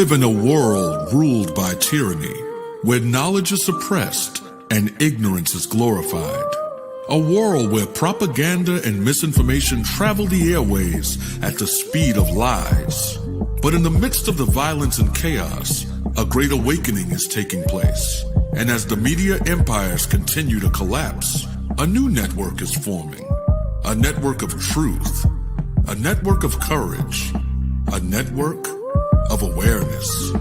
live in a world ruled by tyranny, where knowledge is suppressed and ignorance is glorified. A world where propaganda and misinformation travel the airways at the speed of lies. But in the midst of the violence and chaos, a great awakening is taking place. And as the media empires continue to collapse, a new network is forming. A network of truth. A network of courage. A network of awareness.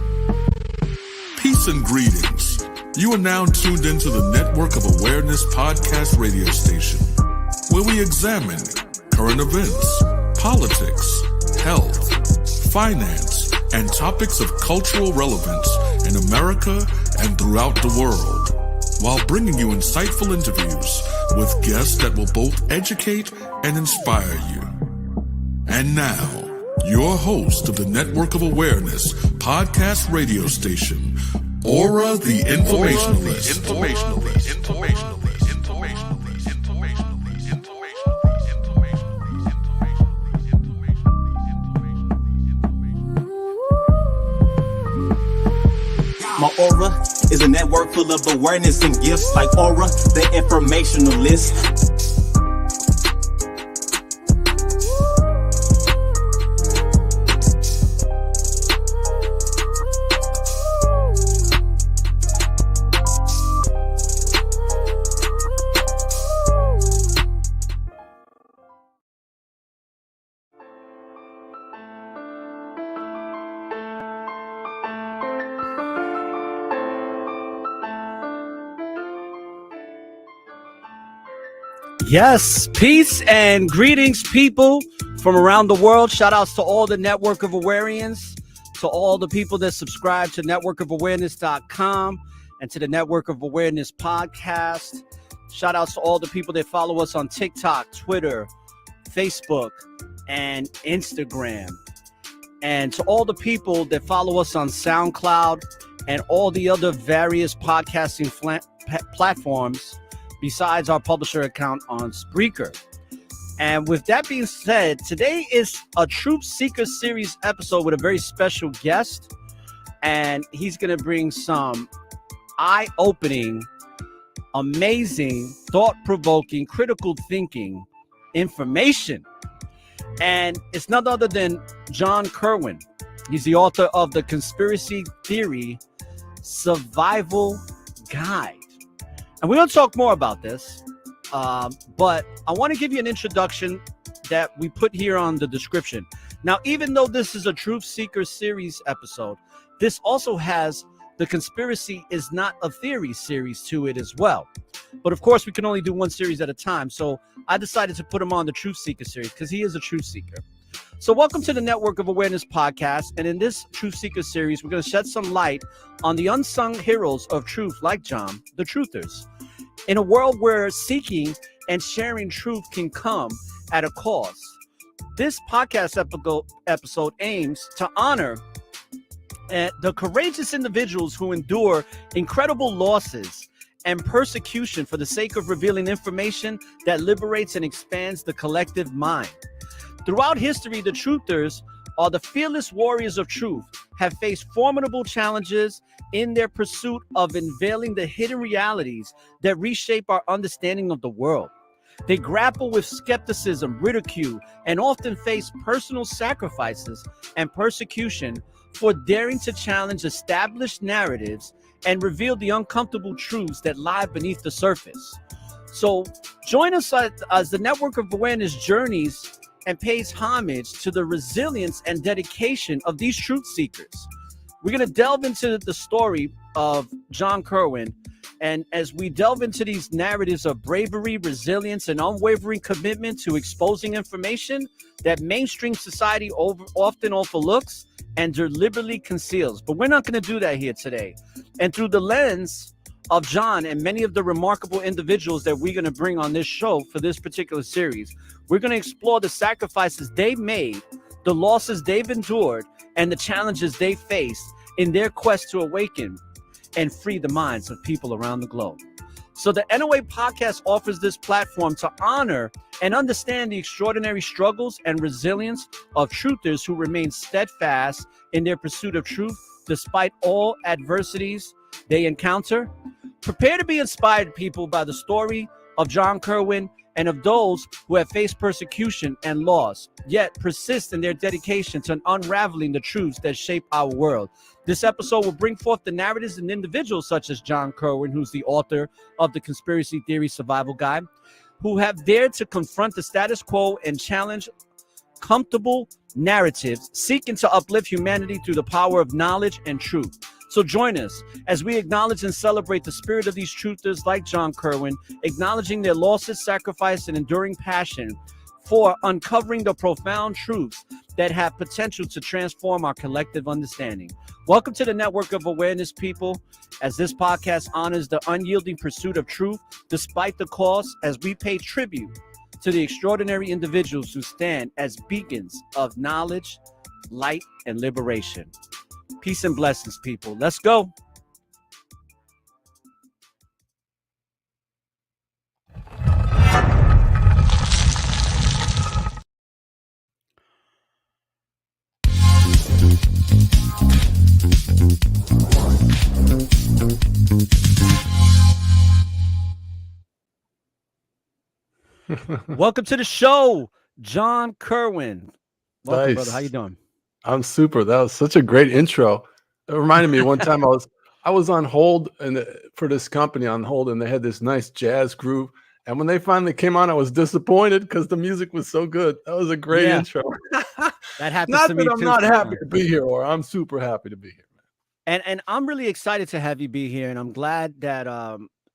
Peace and greetings. You are now tuned into the Network of Awareness podcast radio station, where we examine current events, politics, health, finance, and topics of cultural relevance in America and throughout the world, while bringing you insightful interviews with guests that will both educate and inspire you. And now, your host of the Network of Awareness podcast radio station, Aura the Informationalist. My aura is a network full of awareness and gifts like Aura the Informationalist. Yes, peace and greetings, people from around the world. Shout outs to all the Network of Awareness, to all the people that subscribe to networkofawareness.com and to the Network of Awareness podcast. Shout outs to all the people that follow us on TikTok, Twitter, Facebook, and Instagram. And to all the people that follow us on SoundCloud and all the other various podcasting platforms besides our publisher account on Spreaker. And with that being said, today is a Truth Seeker series episode with a very special guest. And he's going to bring some eye-opening, amazing, thought-provoking, critical thinking information. And it's none other than John Kirwin. He's the author of the Conspiracy Theory Survival Guide. And we're going to talk more about this, but I want to give you an introduction that we put here on the description. Now, even though this is a Truth Seeker series episode, this also has the Conspiracy is Not a Theory series to it as well. But of course, we can only do one series at a time. So I decided to put him on the Truth Seeker series because he is a Truth Seeker. So welcome to the Network of Awareness podcast. And in this Truth Seeker series, we're going to shed some light on the unsung heroes of truth like John, the truthers. In a world where seeking and sharing truth can come at a cost, this podcast episode aims to honor the courageous individuals who endure incredible losses and persecution for the sake of revealing information that liberates and expands the collective mind. Throughout history, the truthers are the fearless warriors of truth, have faced formidable challenges in their pursuit of unveiling the hidden realities that reshape our understanding of the world. They grapple with skepticism, ridicule, and often face personal sacrifices and persecution for daring to challenge established narratives and reveal the uncomfortable truths that lie beneath the surface. So join us as the Network of Awareness journeys and pays homage to the resilience and dedication of these truth seekers. We're going to delve into the story of John Kirwin, and as we delve into these narratives of bravery, resilience, and unwavering commitment to exposing information that mainstream society often overlooks and deliberately conceals. But we're not going to do that here today. And through the lens of John and many of the remarkable individuals that we're going to bring on this show for this particular series, we're going to explore the sacrifices they've made, the losses they've endured, and the challenges they faced in their quest to awaken and free the minds of people around the globe. So the NOA podcast offers this platform to honor and understand the extraordinary struggles and resilience of truthers who remain steadfast in their pursuit of truth despite all adversities they encounter. Prepare to be inspired, people, by the story of John Kirwin and of those who have faced persecution and loss, yet persist in their dedication to unraveling the truths that shape our world. This episode will bring forth the narratives and individuals such as John Kirwin, who's the author of the Conspiracy Theory Survival Guide, who have dared to confront the status quo and challenge comfortable narratives, seeking to uplift humanity through the power of knowledge and truth. So join us as we acknowledge and celebrate the spirit of these truthers like John Kirwin, acknowledging their losses, sacrifice, and enduring passion for uncovering the profound truths that have potential to transform our collective understanding. Welcome to the Network of Awareness, people, as this podcast honors the unyielding pursuit of truth despite the cost, as we pay tribute to the extraordinary individuals who stand as beacons of knowledge, light, and liberation. Peace and blessings, people. Let's go. Welcome to the show, John Kirwin. Welcome, Nice. brother. How you doing? I'm super. That was such a great intro. It reminded me one time I was on hold for this company on hold, and they had this nice jazz groove. And when they finally came on, I was disappointed because the music was so good. That was a great intro. That happens Not to that me I'm too. not happy to be here, or I'm super happy to be here, man. And I'm really excited to have you be here, and I'm glad that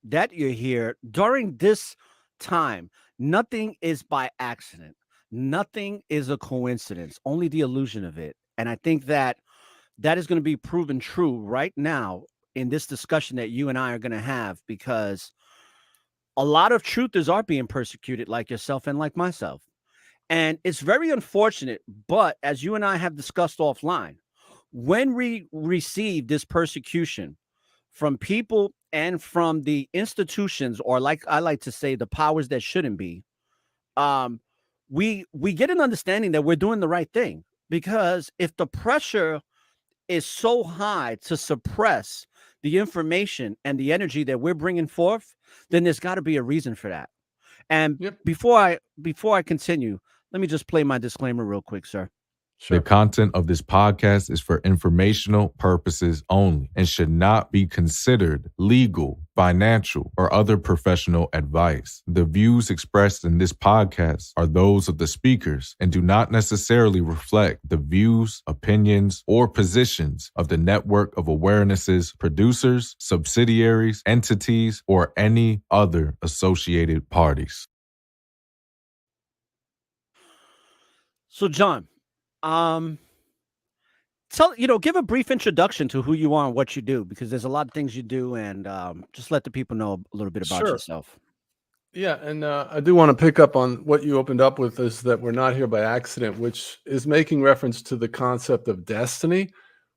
that you're here during this time. Nothing is by accident. Nothing is a coincidence. Only the illusion of it. And I think that is going to be proven true right now in this discussion that you and I are going to have, because a lot of truthers are being persecuted, like yourself and like myself. And it's very unfortunate. But as you and I have discussed offline, when we receive this persecution from people and from the institutions, or like I like to say, the powers that shouldn't be, we get an understanding that we're doing the right thing. Because if the pressure is so high to suppress the information and the energy that we're bringing forth, then there's got to be a reason for that. And before I continue, let me just play my disclaimer real quick, sir. Sure. The content of this podcast is for informational purposes only and should not be considered legal, financial, or other professional advice. The views expressed in this podcast are those of the speakers and do not necessarily reflect the views, opinions, or positions of the Network of Awareness's producers, subsidiaries, entities, or any other associated parties. So, John, give a brief introduction to who you are and what you do, because there's a lot of things you do, and just let the people know a little bit about yourself. Yeah, and I do want to pick up on what you opened up with, is that we're not here by accident, which is making reference to the concept of destiny,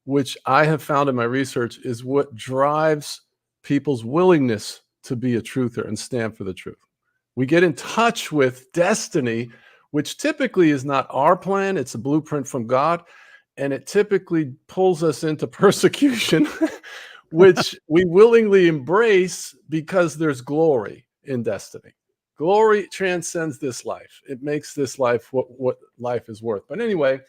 which I have found in my research is what drives people's willingness to be a truther and stand for the truth. We get in touch with destiny, which typically is not our plan. It's a blueprint from God. And it typically pulls us into persecution, which we willingly embrace because there's glory in destiny. Glory transcends this life. It makes this life what life is worth. But anyway,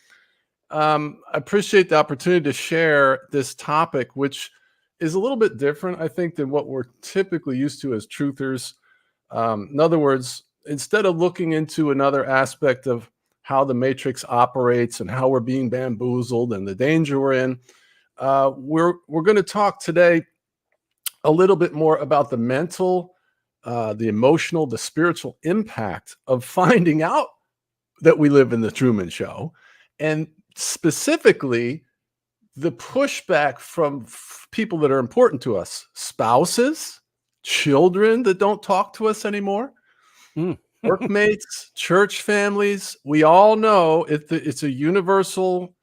I appreciate the opportunity to share this topic, which is a little bit different, I think, than what we're typically used to as truthers. In other words, instead of looking into another aspect of how the matrix operates and how we're being bamboozled and the danger we're in, we're going to talk today a little bit more about the mental, the emotional, the spiritual impact of finding out that we live in the Truman Show, and specifically the pushback from people that are important to us, spouses, children that don't talk to us anymore, workmates, church families. We all know it's a universal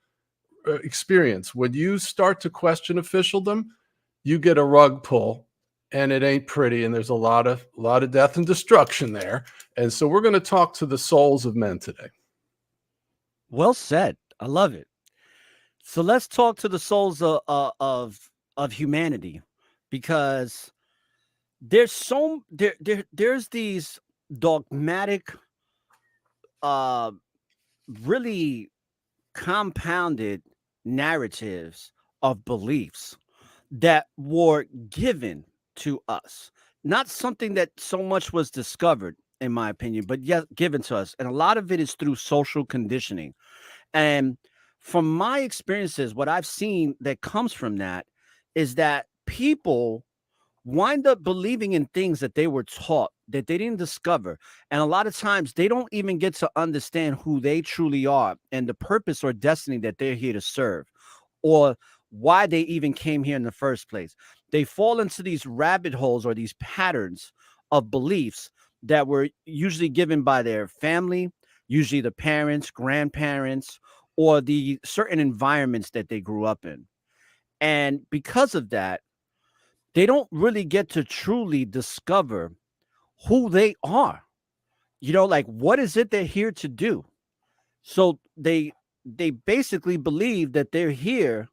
experience. When you start to question officialdom, you get a rug pull, and it ain't pretty. And there's a lot of death and destruction there. And so we're going to talk to the souls of men today. Well said. I love it. So let's talk to the souls of humanity, because there's these dogmatic, uh, really compounded narratives of beliefs that were given to us. Not something that so much was discovered, in my opinion, but yet given to us. And a lot of it is through social conditioning. And from my experiences, what I've seen that comes from that is that people wind up believing in things that they were taught that they didn't discover. And a lot of times they don't even get to understand who they truly are and the purpose or destiny that they're here to serve, or why they even came here in the first place. They fall into these rabbit holes or these patterns of beliefs that were usually given by their family, usually the parents, grandparents, or the certain environments that they grew up in. And because of that, they don't really get to truly discover who they are. Like, what is it they're here to do? So they basically believe that they're here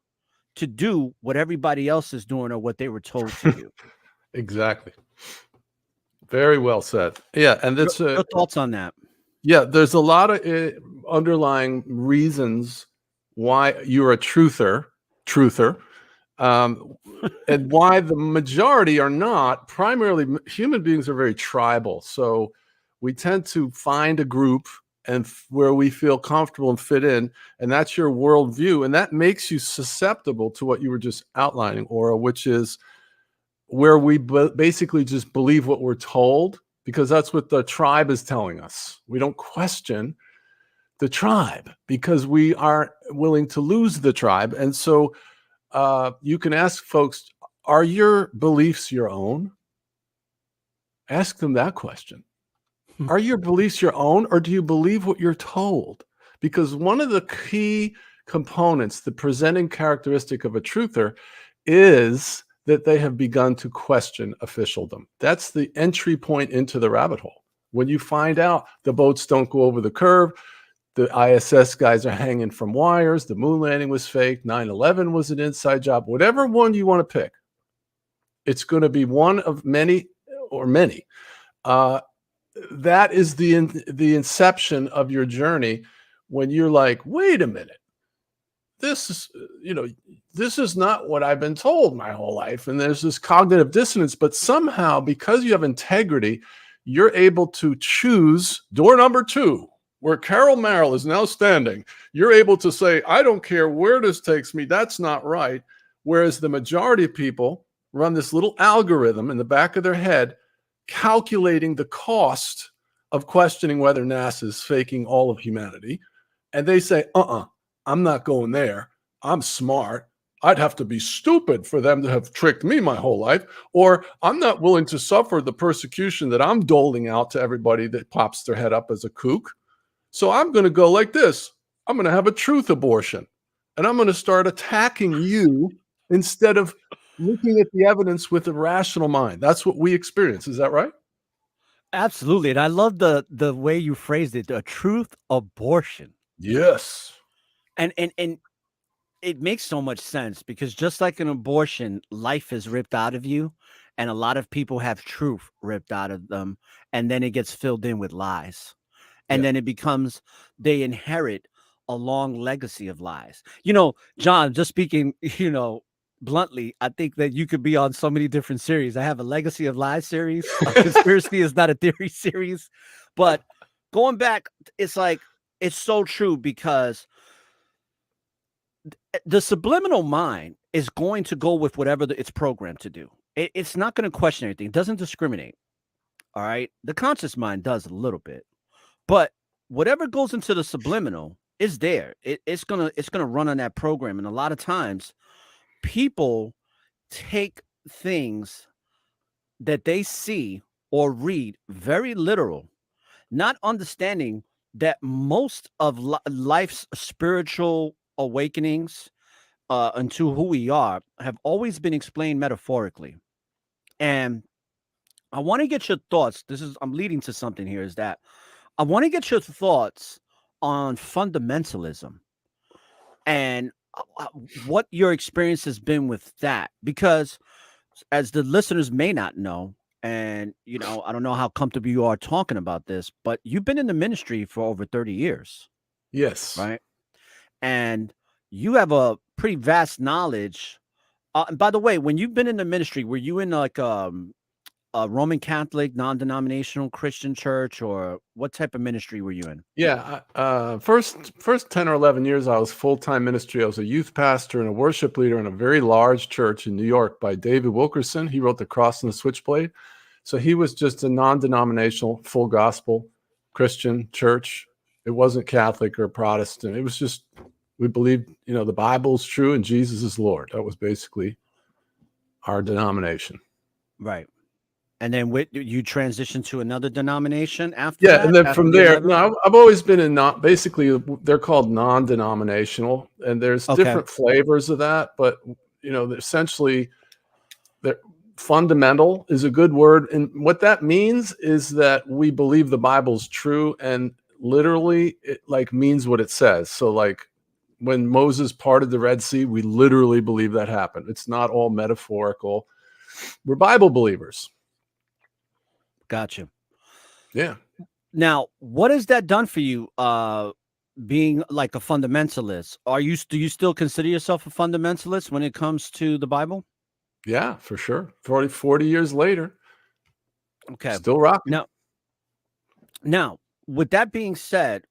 to do what everybody else is doing or what they were told to do. Exactly. Very well said. Yeah, and that's Your thoughts on that? yeah. There's a lot of underlying reasons why you're a truther, and why the majority are not. Primarily, human beings are very tribal, so we tend to find a group and where we feel comfortable and fit in, and that's your worldview, and that makes you susceptible to what you were just outlining, Aura, which is where we basically just believe what we're told because that's what the tribe is telling us. We don't question the tribe because we aren't willing to lose the tribe. And so you can ask folks, are your beliefs your own? Ask them that question. Are your beliefs your own, or do you believe what you're told? Because one of the key components, the presenting characteristic of a truther, is that they have begun to question officialdom. That's the entry point into the rabbit hole. When you find out the boats don't go over the curve, the ISS guys are hanging from wires, the moon landing was fake, 9/11 was an inside job, whatever one you want to pick, it's going to be one of many or many. That is the inception of your journey when you're like, wait a minute, this is not what I've been told my whole life. And there's this cognitive dissonance, but somehow because you have integrity, you're able to choose door number 2, where Carol Merrill is now standing. You're able to say, I don't care where this takes me. That's not right. Whereas the majority of people run this little algorithm in the back of their head, calculating the cost of questioning whether NASA is faking all of humanity. And they say, I'm not going there. I'm smart. I'd have to be stupid for them to have tricked me my whole life. Or I'm not willing to suffer the persecution that I'm doling out to everybody that pops their head up as a kook. So I'm going to go like this. I'm going to have a truth abortion. And I'm going to start attacking you instead of looking at the evidence with a rational mind. That's what we experience. Is that right? Absolutely. And I love the way you phrased it, a truth abortion. Yes. And it makes so much sense, because just like an abortion, life is ripped out of you, and a lot of people have truth ripped out of them, and then it gets filled in with lies. And then it becomes, they inherit a long legacy of lies. John, just speaking, bluntly, I think that you could be on so many different series. I have a Legacy of Lies series. A Conspiracy is Not a Theory series. But going back, it's like, it's so true, because the subliminal mind is going to go with whatever it's programmed to do. It's not going to question anything. It doesn't discriminate. All right. The conscious mind does a little bit, but whatever goes into the subliminal is there. It's gonna run on that program. And a lot of times people take things that they see or read very literal, not understanding that most of life's spiritual awakenings into who we are have always been explained metaphorically. And I want to get your thoughts. I'm leading to something here, is that I want to get your thoughts on fundamentalism and uh, what your experience has been with that, because as the listeners may not know, and I don't know how comfortable you are talking about this, but you've been in the ministry for over 30 years, Yes. right? And you have a pretty vast knowledge. And by the way, when you've been in the ministry, were you in like a Roman Catholic, non-denominational Christian church, or what type of ministry were you in? Yeah. First 10 or 11 years, I was full-time ministry. I was a youth pastor and a worship leader in a very large church in New York by David Wilkerson. He wrote The Cross and the Switchblade. So he was just a non-denominational, full gospel Christian church. It wasn't Catholic or Protestant. It was just, we believed, the Bible's true and Jesus is Lord. That was basically our denomination. Right. And then you transitioned to another denomination after Yeah, that? and then After from the there, 11? no, I've always been in basically they're called non-denominational, and there's Okay. different flavors of that, but essentially, the fundamental is a good word, and what that means is that we believe the Bible's true, and literally, it like means what it says. So, like when Moses parted the Red Sea, we literally believe that happened. It's not all metaphorical. We're Bible believers. Gotcha. Yeah. Now, what has that done for you, being like a fundamentalist? Do you still consider yourself a fundamentalist when it comes to the Bible? Yeah, for sure. 40 years later, Okay. still rocking. Now, with that being said,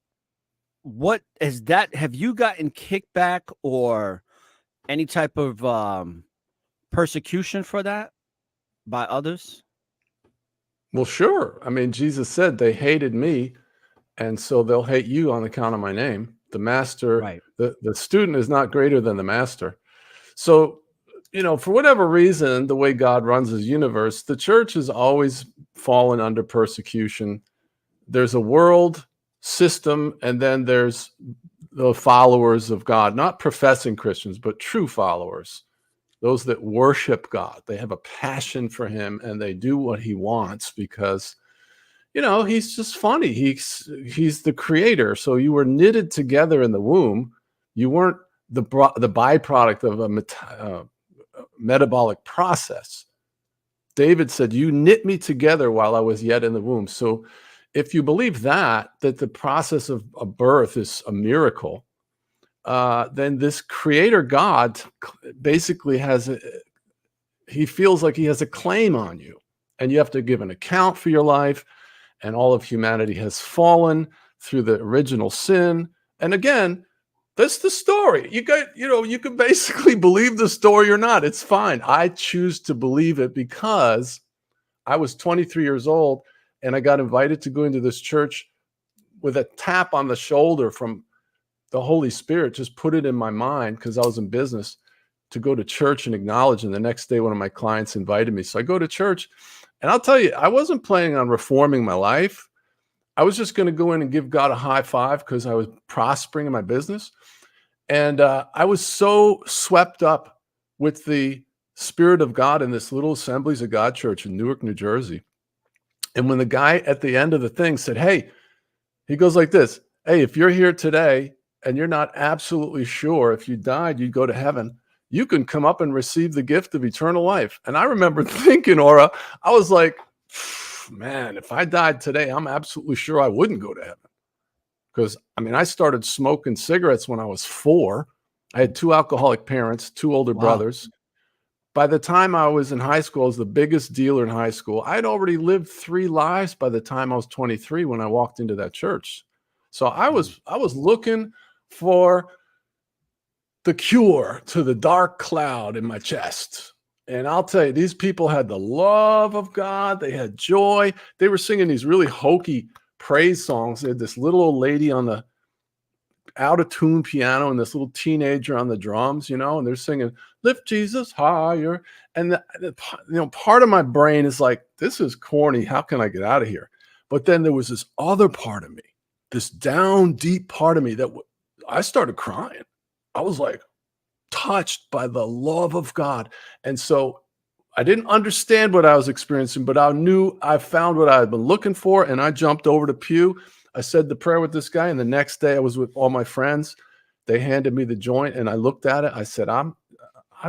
have you gotten kickback or any type of persecution for that by others? Well, sure. I mean, Jesus said they hated me, and so they'll hate you on account of my name. The master, Right. the student is not greater than the master. So, for whatever reason, the way God runs his universe, the church has always fallen under persecution. There's a world system, and then there's the followers of God, not professing Christians, but true followers. Those that worship God, they have a passion for him and they do what he wants because, he's just funny. He's the creator. So you were knitted together in the womb. You weren't the byproduct of a metabolic process. David said, you knit me together while I was yet in the womb. So if you believe that the process of a birth is a miracle, then this creator God basically he feels like he has a claim on you, and you have to give an account for your life, and all of humanity has fallen through the original sin. And again, that's the story. You can basically believe the story or not. It's fine. I choose to believe it because I was 23 years old and I got invited to go into this church with a tap on the shoulder from the Holy Spirit. Just put it in my mind because I was in business to go to church and acknowledge. And the next day, one of my clients invited me. So I go to church, and I'll tell you, I wasn't planning on reforming my life. I was just going to go in and give God a high five because I was prospering in my business. And I was so swept up with the Spirit of God in this little Assemblies of God church in Newark, New Jersey. And when the guy at the end of the thing said, hey, he goes like this, hey, if you're here today and you're not absolutely sure if you died, you'd go to heaven, you can come up and receive the gift of eternal life. And I remember thinking, Aura, I was like, man, if I died today, I'm absolutely sure I wouldn't go to heaven. Because, I started smoking cigarettes when I was 4. I had 2 alcoholic parents, 2 older brothers. By the time I was in high school, I was the biggest dealer in high school. I'd already lived 3 lives by the time I was 23 when I walked into that church. So I was looking for the cure to the dark cloud in my chest. And I'll tell you, these people had the love of God. They had joy. They were singing these really hokey praise songs. They had this little old lady on the out of tune piano and this little teenager on the drums, and they're singing, lift Jesus higher. And part of my brain is like, this is corny. How can I get out of here? But then there was this other part of me, this down deep part of me that I started crying. I was like touched by the love of God. And so I didn't understand what I was experiencing, but I knew I found what I had been looking for. And I jumped over to pew. I said the prayer with this guy. And the next day I was with all my friends They handed me the joint and I looked at it. I said, I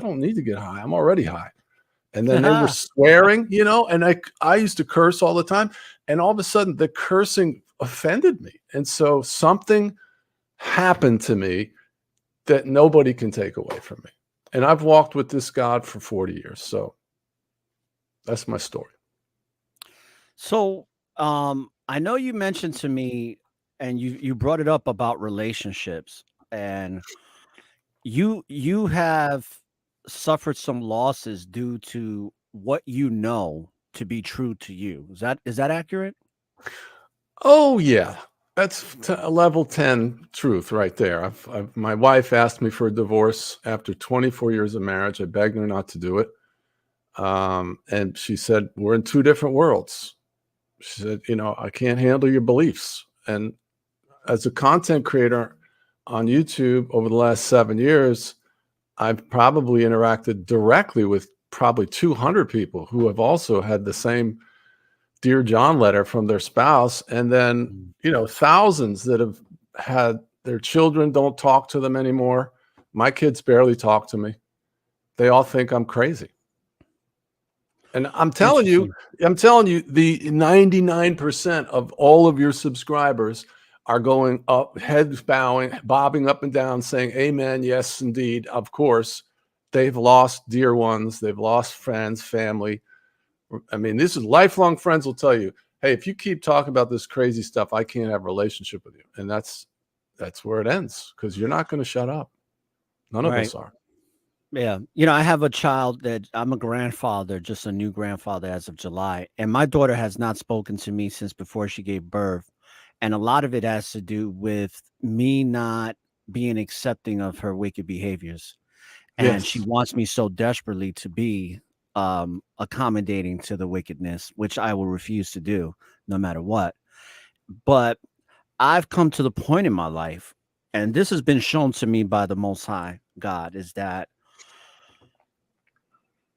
don't need to get high. I'm already high. And then they were swearing, and I used to curse all the time. And all of a sudden the cursing offended me. And so something happened to me that nobody can take away from me. And I've walked with this God for 40 years. So that's my story. So I know you mentioned to me, and you brought it up about relationships, and you have suffered some losses due to what you know to be true to you. Is that accurate? Oh yeah, that's a level 10 truth right there. My wife asked me for a divorce after 24 years of marriage. I begged her not to do it. And she said, we're in two different worlds. She said, I can't handle your beliefs. And as a content creator on YouTube over the last 7 years, I've probably interacted directly with probably 200 people who have also had the same Dear John letter from their spouse. And then, thousands that have had their children don't talk to them anymore. My kids barely talk to me. They all think I'm crazy. And I'm telling you, the 99% of all of your subscribers are going up, heads bowing, bobbing up and down, saying, amen, yes, indeed, of course. They've lost dear ones. They've lost friends, family. I mean, this is lifelong friends will tell you, hey, if you keep talking about this crazy stuff, I can't have a relationship with you. And that's where it ends, because you're not going to shut up. None of us are. Yeah. I have a child that I'm a grandfather, just a new grandfather as of July. And my daughter has not spoken to me since before she gave birth. And a lot of it has to do with me not being accepting of her wicked behaviors. And she wants me so desperately to be accommodating to the wickedness, which I will refuse to do no matter what. But I've come to the point in my life, and this has been shown to me by the Most High God, is that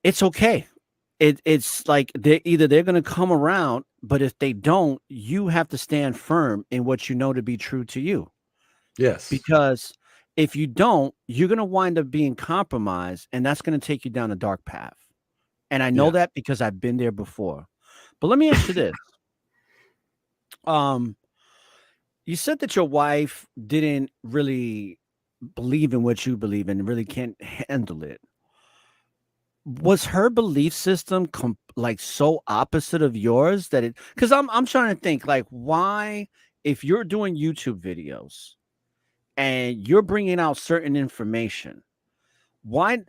it's okay. It's like they're going to come around, but if they don't, you have to stand firm in what you know to be true to you. Yes. Because if you don't, you're going to wind up being compromised, and that's going to take you down a dark path. And I know that because I've been there before. But let me ask you this. You said that your wife didn't really believe in what you believe in and really can't handle it. Was her belief system like so opposite of yours that because I'm trying to think, like, why, if you're doing YouTube videos and you're bringing out certain information, why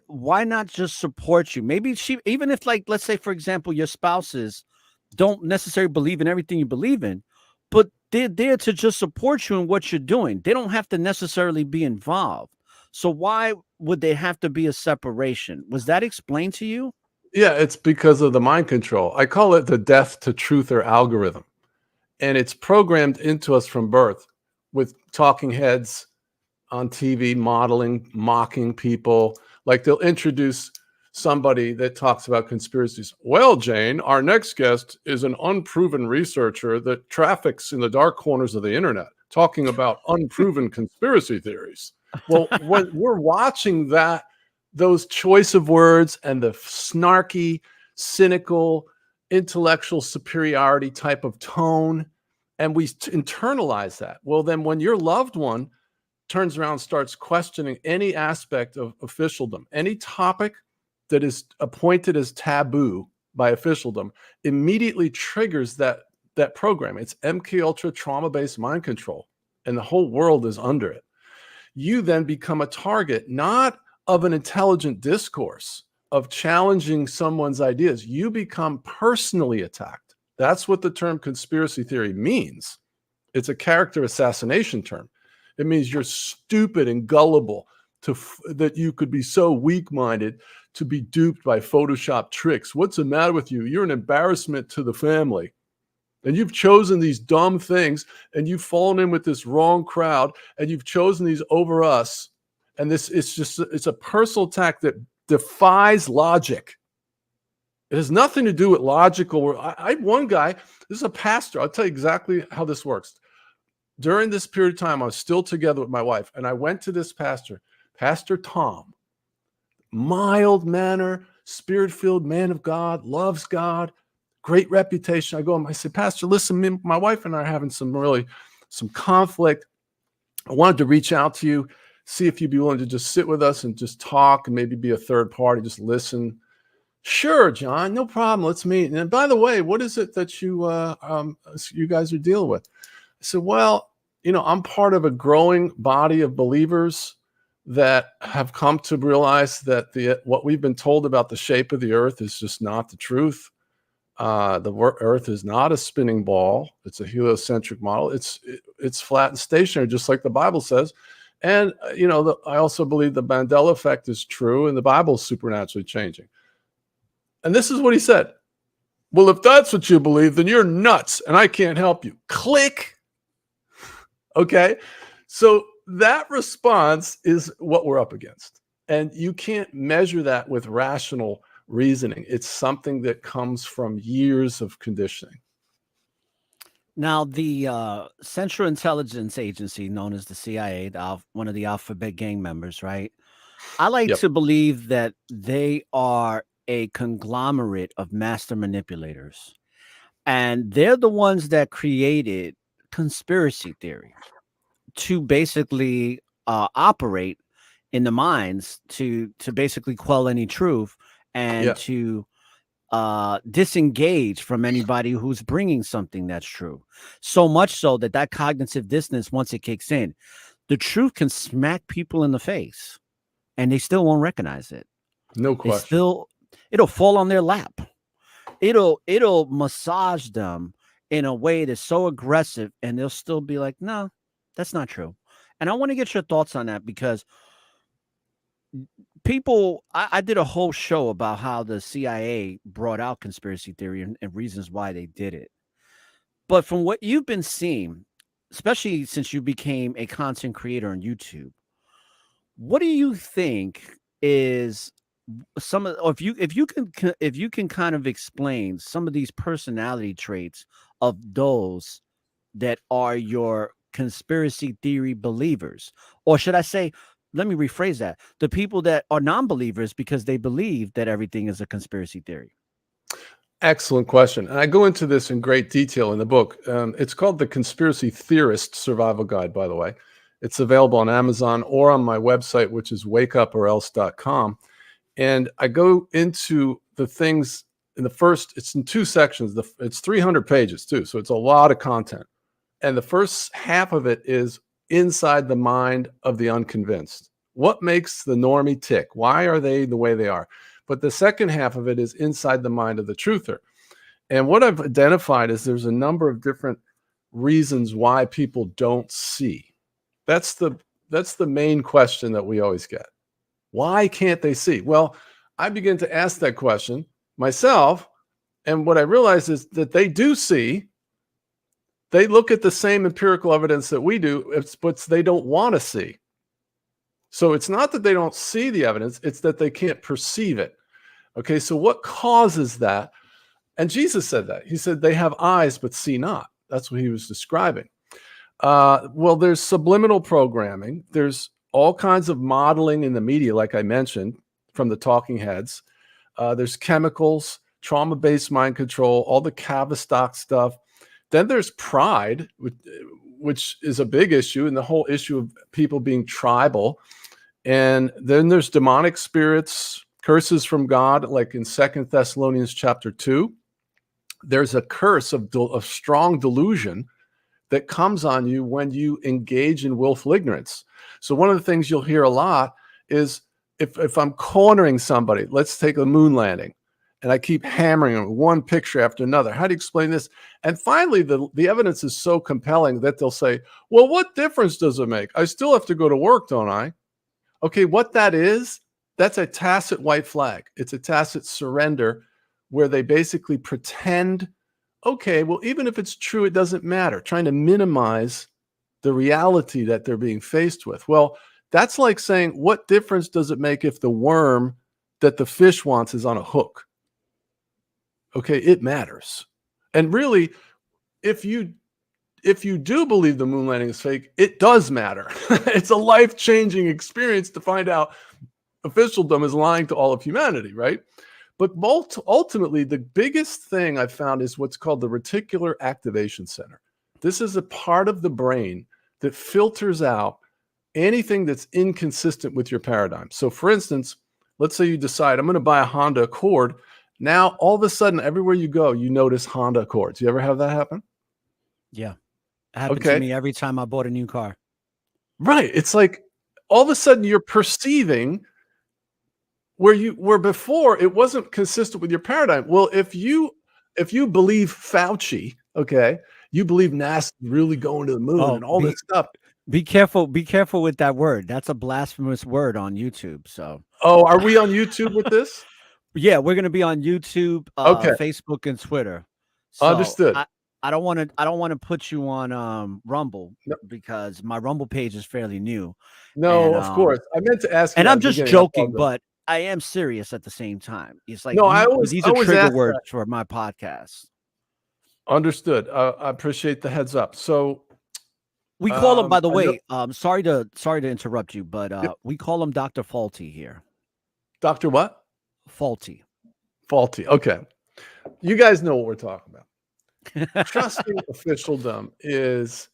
not just support you? Maybe even if, like, let's say, for example, your spouses don't necessarily believe in everything you believe in, but they're there to just support you in what you're doing. They don't have to necessarily be involved. So why would there have to be a separation? Was that explained to you? Yeah, it's because of the mind control. I call it the death to truther algorithm. And it's programmed into us from birth with talking heads on TV, modeling, mocking people. Like, they'll introduce somebody that talks about conspiracies. Well, Jane, our next guest is an unproven researcher that traffics in the dark corners of the internet, talking about unproven conspiracy theories. Well, when we're watching those choice of words and the snarky, cynical, intellectual superiority type of tone, and we internalize that. Well, then when your loved one turns around and starts questioning any aspect of officialdom, any topic that is appointed as taboo by officialdom, immediately triggers that program. It's MK Ultra trauma-based mind control, and the whole world is under it. You then become a target, not of an intelligent discourse, of challenging someone's ideas. You become personally attacked. That's what the term conspiracy theory means. It's a character assassination term. It means you're stupid and gullible that you could be so weak-minded to be duped by Photoshop tricks. What's the matter with you? You're an embarrassment to the family. And you've chosen these dumb things, and you've fallen in with this wrong crowd, and you've chosen these over us. And it's a personal attack that defies logic. It has nothing to do with logical. I one guy, this is a pastor. I'll tell you exactly how this works. during this period of time, I was still together with my wife, and I went to this pastor, Pastor Tom, mild manner, spirit-filled man of God, loves God, great reputation. I go, I said, Pastor, listen, my wife and I are having some conflict. I wanted to reach out to you, see if you'd be willing to just sit with us and just talk and maybe be a third party, just listen. Sure, John, no problem. Let's meet. And by the way, what is it that you guys are dealing with? I said, well, I'm part of a growing body of believers that have come to realize that what we've been told about the shape of the earth is just not the truth. The earth is not a spinning ball. It's a heliocentric model. It's flat and stationary, just like the Bible says. And, I also believe the Mandela effect is true and the Bible is supernaturally changing. And this is what he said. Well, if that's what you believe, then you're nuts and I can't help you. Click. Okay. So that response is what we're up against. And you can't measure that with rational reasoning. It's something that comes from years of conditioning. Now, the Central Intelligence Agency, known as the CIA, one of the Alphabet Gang members, right? I like to believe that they are a conglomerate of master manipulators. And they're the ones that created conspiracy theory to basically operate in the minds to basically quell any truth and to disengage from anybody who's bringing something that's true. So much so that cognitive dissonance, once it kicks in, the truth can smack people in the face and they still won't recognize it. No question. It'll fall on their lap. It'll massage them in a way that's so aggressive and they'll still be like, no, that's not true. And I want to get your thoughts on that because I did a whole show about how the CIA brought out conspiracy theory and reasons why they did it. But from what you've been seeing, especially since you became a content creator on YouTube, what do you think is or if you can kind of explain some of these personality traits of those that are your conspiracy theory believers? Or should I say, let me rephrase that, the people that are non-believers because they believe that everything is a conspiracy theory? Excellent question. And I go into this in great detail in the book. It's called The Conspiracy Theorist Survival Guide, by the way. It's available on Amazon or on my website, which is wakeupOrElse.com. And I go into the things in it's in two sections. It's 300 pages too. So it's a lot of content. And the first half of it is inside the mind of the unconvinced. What makes the normie tick? Why are they the way they are? But the second half of it is inside the mind of the truther. And what I've identified is there's a number of different reasons why people don't see. That's the main question that we always get. Why can't they see? Well, I begin to ask that question myself. And what I realize is that they do see. They look at the same empirical evidence that we do, but they don't want to see. So it's not that they don't see the evidence, it's that they can't perceive it. Okay, so what causes that? And Jesus said that. He said they have eyes but see not. That's what he was describing. Well, there's subliminal programming. There's all kinds of modeling in the media, like I mentioned, from the talking heads. There's chemicals, trauma-based mind control, all the Tavistock stuff. Then there's pride, which is a big issue, and the whole issue of people being tribal. And then there's demonic spirits, curses from God, like in 2 Thessalonians chapter 2. There's a curse of strong delusion that comes on you when you engage in willful ignorance. So one of the things you'll hear a lot is if I'm cornering somebody, let's take a moon landing, and I keep hammering them one picture after another. How do you explain this? And finally, the evidence is so compelling that they'll say, well, what difference does it make? I still have to go to work, don't I? Okay, what that is, that's a tacit white flag. It's a tacit surrender where they basically pretend, okay, well, even if it's true, it doesn't matter, trying to minimize the reality that they're being faced with. Well, that's like saying, what difference does it make if the worm that the fish wants is on a hook? Okay, it matters. And really, if you if you do believe the moon landing is fake, it does matter. It's a life-changing experience to find out officialdom is lying to all of humanity, right? But ultimately, the biggest thing I've found is what's called the reticular activation center. This is a part of the brain that filters out anything that's inconsistent with your paradigm. So for instance, let's say you decide, I'm going to buy a Honda Accord. Now, all of a sudden, everywhere you go, you notice Honda Accords. You ever have that happen? Yeah. It happened to me every time I bought a new car. Right. It's like all of a sudden you're perceiving where before it wasn't consistent with your paradigm. Well, if you believe Fauci, okay, you believe NASA really going to the moon and all this stuff. Be careful with that word. That's a blasphemous word on YouTube. So are we on YouTube with this? Yeah, we're gonna be on YouTube, okay, Facebook, and Twitter. So understood. I don't want to put you on Rumble because my Rumble page is fairly new. No, of course. I meant to ask you. And I'm just joking, but I am serious at the same time. It's like these are trigger words for my podcast. Understood. I appreciate the heads up. So we call him, by the way, sorry to interrupt you, but we call him Dr. Faulty here. Dr. what? Faulty. Okay. You guys know what we're talking about. Trusting officialdom is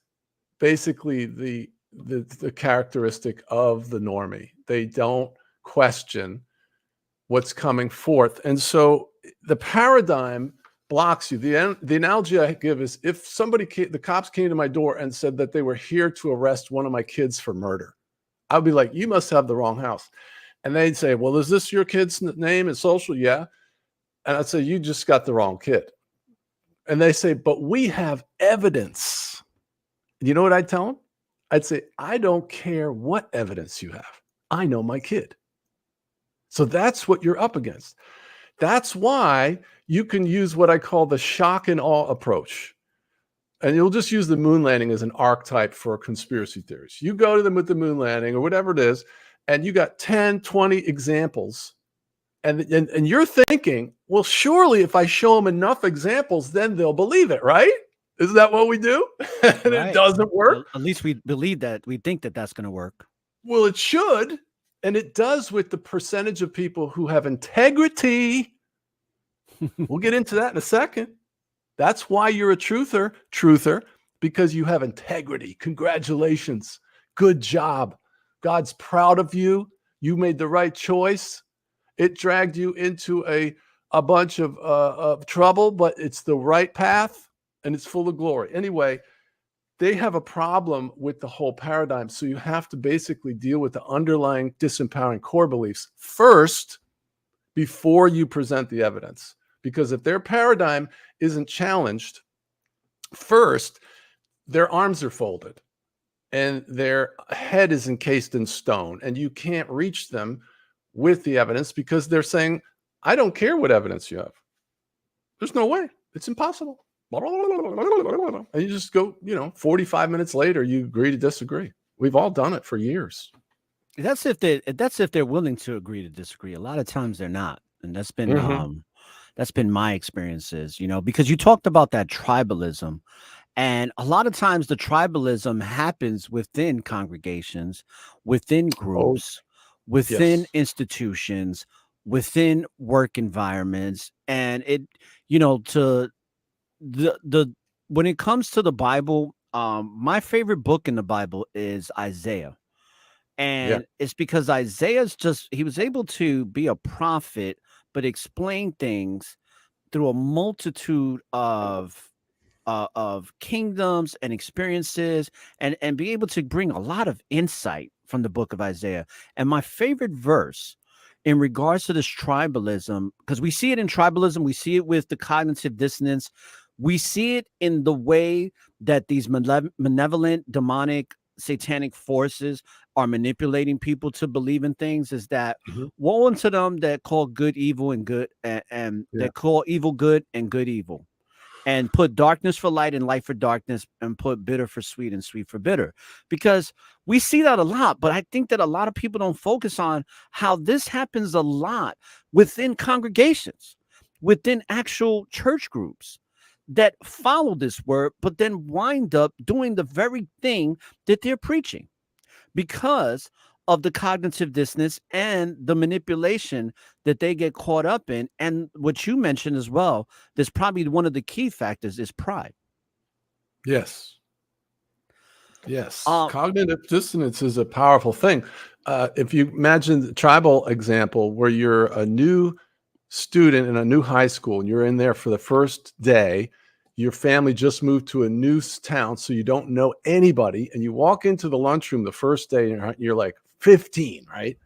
basically the characteristic of the normie. They don't question what's coming forth. And so the paradigm blocks you. The analogy I give is if the cops came to my door and said that they were here to arrest one of my kids for murder, I'd be like, you must have the wrong house. And they'd say, well, is this your kid's name and social? Yeah. And I'd say, you just got the wrong kid. And they say, but we have evidence. You know what I'd tell them? I'd say, I don't care what evidence you have. I know my kid. So that's what you're up against. That's why you can use what I call the shock and awe approach. And you'll just use the moon landing as an archetype for conspiracy theories. You go to them with the moon landing or whatever it is, and you got 10, 20 examples. And you're thinking, well, surely if I show them enough examples, then they'll believe it, right? Isn't that what we do? And right. It doesn't work. Well, at least we believe that. We think that that's going to work. Well, it should. And it does with the percentage of people who have integrity. We'll get into that in a second. That's why you're a truther, because you have integrity. Congratulations. Good job. God's proud of you. You made the right choice. It dragged you into a bunch of trouble, but it's the right path and it's full of glory. Anyway, they have a problem with the whole paradigm. So you have to basically deal with the underlying disempowering core beliefs first before you present the evidence. Because if their paradigm isn't challenged, first, their arms are folded and their head is encased in stone, and you can't reach them with the evidence because they're saying, I don't care what evidence you have. There's no way. It's impossible. And you just go, 45 minutes later, you agree to disagree. We've all done it for years. That's if they're willing to agree to disagree. A lot of times they're not. And that's been my experiences, because you talked about that tribalism. And a lot of times the tribalism happens within congregations, within groups, within institutions, within work environments. And it, when it comes to the Bible, my favorite book in the Bible is Isaiah. And it's because Isaiah's he was able to be a prophet, but explain things through a multitude of kingdoms and experiences, and be able to bring a lot of insight from the book of Isaiah. And my favorite verse in regards to this tribalism, because we see it in tribalism, we see it with the cognitive dissonance, we see it in the way that these malevolent, demonic, satanic forces are manipulating people to believe in things, is that woe unto them that call good evil and good, and that call evil good and good evil, and put darkness for light and light for darkness, and put bitter for sweet and sweet for bitter. Because we see that a lot, but I think that a lot of people don't focus on how this happens a lot within congregations, within actual church groups, that follow this word, but then wind up doing the very thing that they're preaching because of the cognitive dissonance and the manipulation that they get caught up in. And what you mentioned as well, there's probably one of the key factors is pride. Yes. Yes. Um, Cognitive dissonance is a powerful thing. If you imagine the tribal example where you're a new student in a new high school and you're in there for the first day, your family just moved to a new town, so you don't know anybody, and you walk into the lunchroom the first day and you're like 15, right?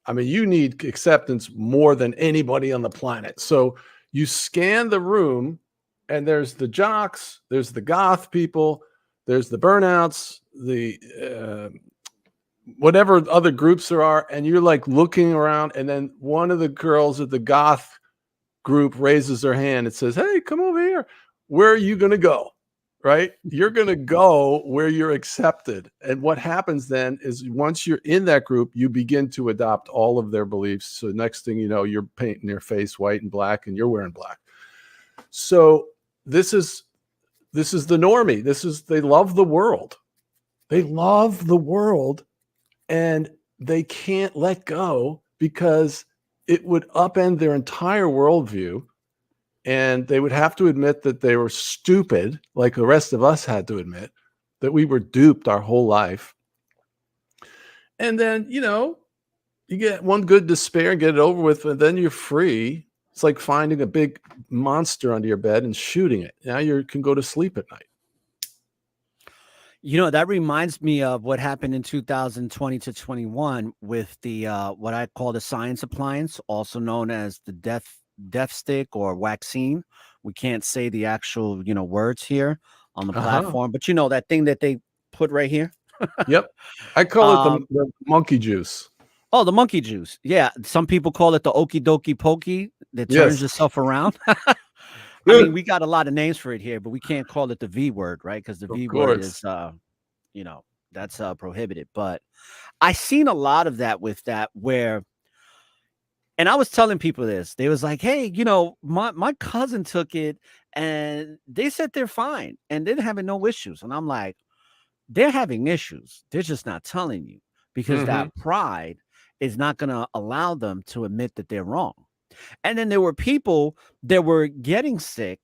I mean, you need acceptance more than anybody on the planet. So you scan the room, and there's the jocks, there's the goth people, there's the burnouts, the whatever other groups there are, and you're like looking around, and then one of the girls at the goth group raises their hand and says, "Hey, come over here. Where are you going to go?" Right? You're going to go where you're accepted. And what happens then is once you're in that group, you begin to adopt all of their beliefs. So next thing you know, you're painting your face white and black, and you're wearing black. So this is the normie. They love the world. They love the world, and they can't let go because it would upend their entire worldview, and they would have to admit that they were stupid, like the rest of us had to admit that we were duped our whole life. And then, you get one good despair and get it over with, and then you're free. It's like finding a big monster under your bed and shooting it. Now you can go to sleep at night. That reminds me of what happened in 2020 to 21 with the what I call the science appliance, also known as the death stick or vaccine. We can't say the actual words here on the platform, but that thing that they put right here. Yep, I call it the monkey juice. Oh, the monkey juice. Yeah, some people call it the okie dokie pokey that turns itself around. I mean, we got a lot of names for it here, but we can't call it the V word, right? Because the V word is, that's prohibited. But I seen a lot of that with that where, and I was telling people this. They was like, hey, my cousin took it and they said they're fine and they're having no issues. And I'm like, they're having issues. They're just not telling you because that pride is not going to allow them to admit that they're wrong. And then there were people that were getting sick,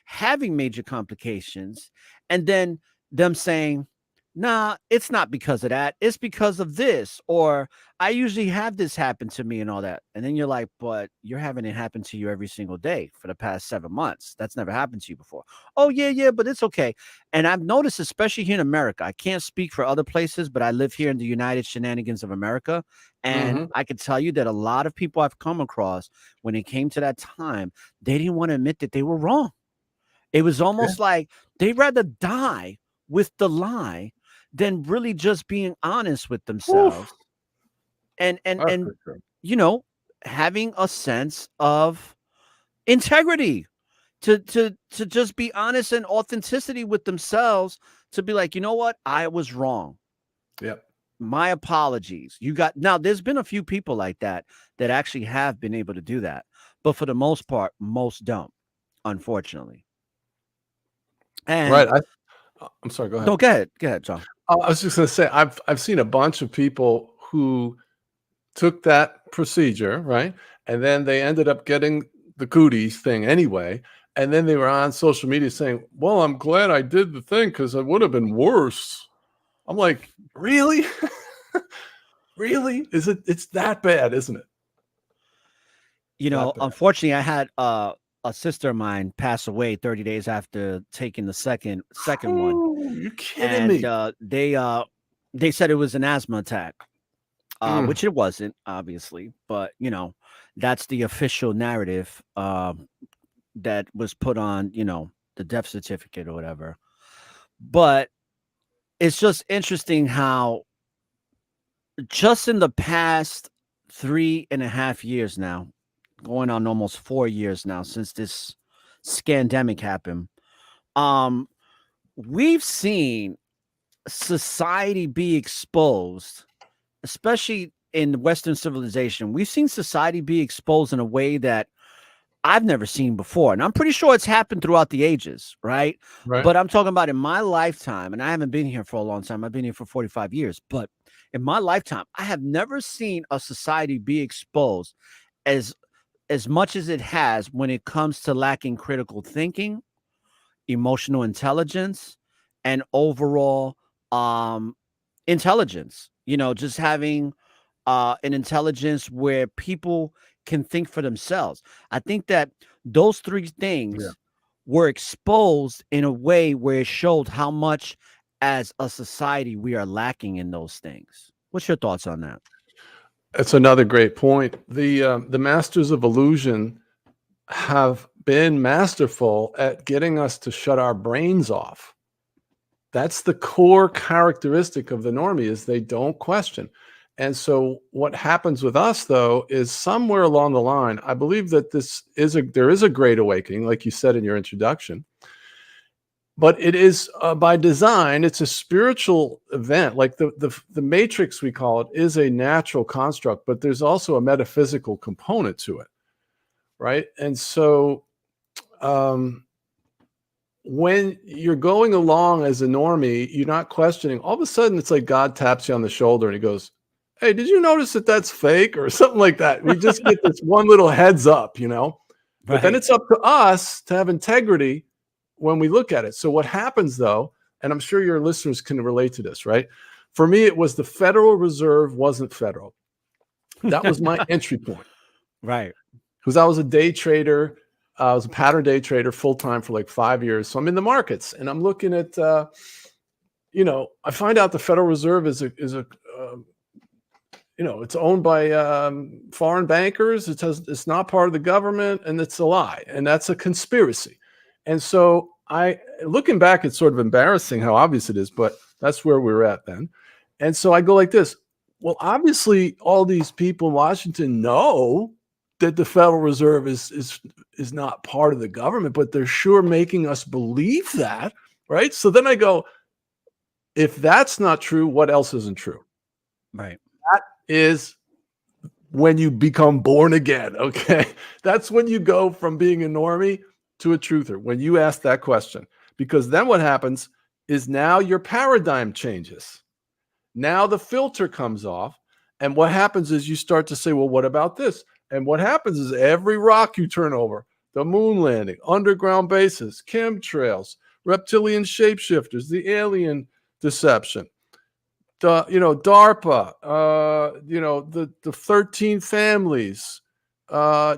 having major complications, and then them saying, nah, it's not because of that. It's because of this. Or I usually have this happen to me and all that. And then you're like, but you're having it happen to you every single day for the past 7 months. That's never happened to you before. Oh, yeah, but it's okay. And I've noticed, especially here in America, I can't speak for other places, but I live here in the United Shenanigans of America. And I can tell you that a lot of people I've come across, when it came to that time, they didn't want to admit that they were wrong. It was almost like they'd rather die with the lie than really just being honest with themselves. And having a sense of integrity to just be honest and authenticity with themselves, to be like, you know what, I was wrong. Yep. My apologies. Now there's been a few people like that actually have been able to do that, but for the most part, most don't, unfortunately. And right. I'm sorry. Go ahead. No, go ahead, John. I was just going to say, I've seen a bunch of people who took that procedure, right? And then they ended up getting the cooties thing anyway. And then they were on social media saying, well, I'm glad I did the thing because it would have been worse. I'm like, really? Really? It's that bad, isn't it? Unfortunately, I had a sister of mine pass away 30 days after taking the second one. You're kidding me. They said it was an asthma attack, which it wasn't, obviously, but that's the official narrative that was put on, the death certificate or whatever. But it's just interesting how just in the past 3.5 years now, going on almost 4 years now since this scandemic happened, we've seen society be exposed, especially in Western civilization. We've seen society be exposed in a way that I've never seen before. And I'm pretty sure it's happened throughout the ages, right? Right. But I'm talking about in my lifetime, and I haven't been here for a long time. I've been here for 45 years. But in my lifetime, I have never seen a society be exposed as much as it has when it comes to lacking critical thinking, emotional intelligence, and overall intelligence. Just having an intelligence where people can think for themselves. I think that those three things were exposed in a way where it showed how much as a society we are lacking in those things. What's your thoughts on that? That's another great point. The masters of illusion have been masterful at getting us to shut our brains off. That's the core characteristic of the normie, is they don't question. And so what happens with us, though, is somewhere along the line, I believe that there is a great awakening, like you said in your introduction, but it is by design. It's a spiritual event. Like the matrix, we call it, is a natural construct, but there's also a metaphysical component to it, right? And so when you're going along as a normie, you're not questioning. All of a sudden, it's like God taps you on the shoulder and he goes, "Hey, did you notice that that's fake?" or something like that. We just get this one little heads up, But then it's up to us to have integrity when we look at it. So what happens, though, and I'm sure your listeners can relate to this, right? For me, it was the Federal Reserve wasn't federal. That was my entry point. Right. Because I was a day trader. I was a pattern day trader full-time for like 5 years. So I'm in the markets and I'm looking at, I find out the Federal Reserve is it's owned by foreign bankers. It's not part of the government, and it's a lie, and that's a conspiracy. And so looking back, it's sort of embarrassing how obvious it is, but that's where we were at then. And so I go like this. Well, obviously, all these people in Washington know that the Federal Reserve is not part of the government, but they're sure making us believe that, right? So then I go, if that's not true, what else isn't true? Right. That is when you become born again, okay? That's when you go from being a normie to a truther, when you ask that question. Because then what happens is now your paradigm changes. Now the filter comes off, and what happens is you start to say, well, what about this? And what happens is every rock you turn over, the moon landing, underground bases, chemtrails, reptilian shapeshifters, the alien deception, DARPA, the 13 families,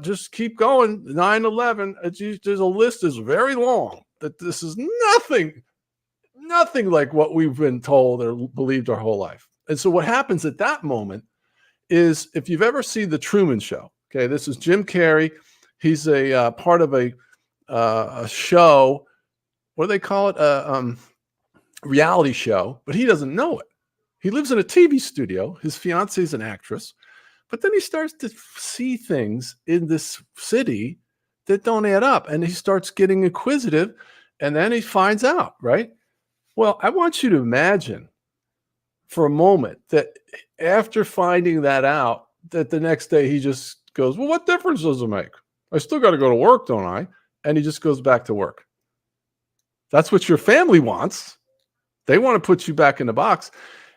just keep going. 9/11. There's a list is very long. That this is nothing like what we've been told or believed our whole life. And so what happens at that moment is, if you've ever seen the Truman Show, okay, this is Jim Carrey. He's a part of a show. What do they call it? Reality show, but he doesn't know it. He lives in a TV studio. His fiance is an actress, but then he starts to see things in this city that don't add up, and he starts getting inquisitive, and then he finds out, right? Well, I want you to imagine for a moment that after finding that out, that the next day he just goes, well, what difference does it make? I still got to go to work, don't I? And he just goes back to work. That's what your family wants. They want to put you back in the box.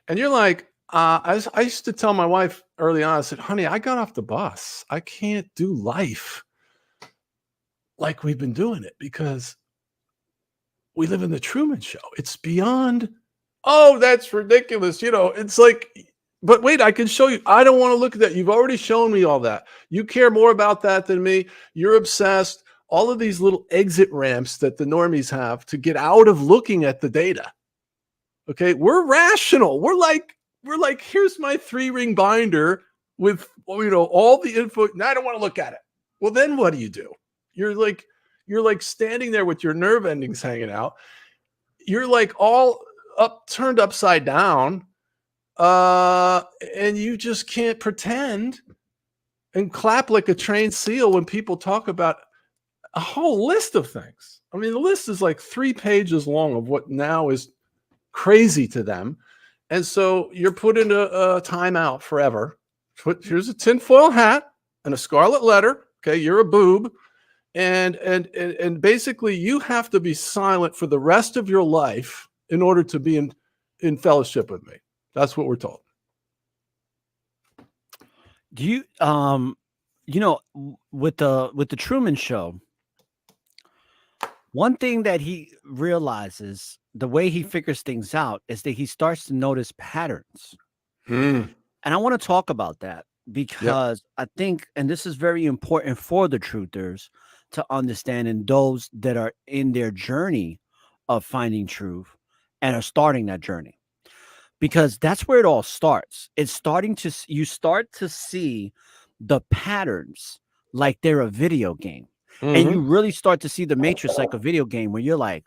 And you're like, I used to tell my wife early on, I said, honey, I got off the bus. I can't do life like we've been doing it because we live in the Truman Show. It's beyond, oh, that's ridiculous. It's like, but wait, I can show you. I don't want to look at that. You've already shown me all that. You care more about that than me. You're obsessed. All of these little exit ramps that the normies have to get out of looking at the data. Okay, we're rational. We're like, here's my 3-ring binder with all the info. Now I don't want to look at it. Well, then what do? You're like standing there with your nerve endings hanging out. You're like all turned upside down, and you just can't pretend and clap like a trained seal when people talk about a whole list of things. I mean, the list is like 3 pages long of what now is crazy to them. And so you're put in a timeout forever. Here's a tinfoil hat and a scarlet letter. Okay, you're a boob. And basically you have to be silent for the rest of your life in order to be in fellowship with me. That's what we're told. Do you with the Truman Show, one thing that he realizes, the way he figures things out, is that he starts to notice patterns. And I want to talk about that because I think, and this is very important for the truthers to understand, and those that are in their journey of finding truth and are starting that journey, because that's where it all starts. It's starting to, you start to see the patterns like they're a video game. And you really start to see the matrix like a video game, where you're like,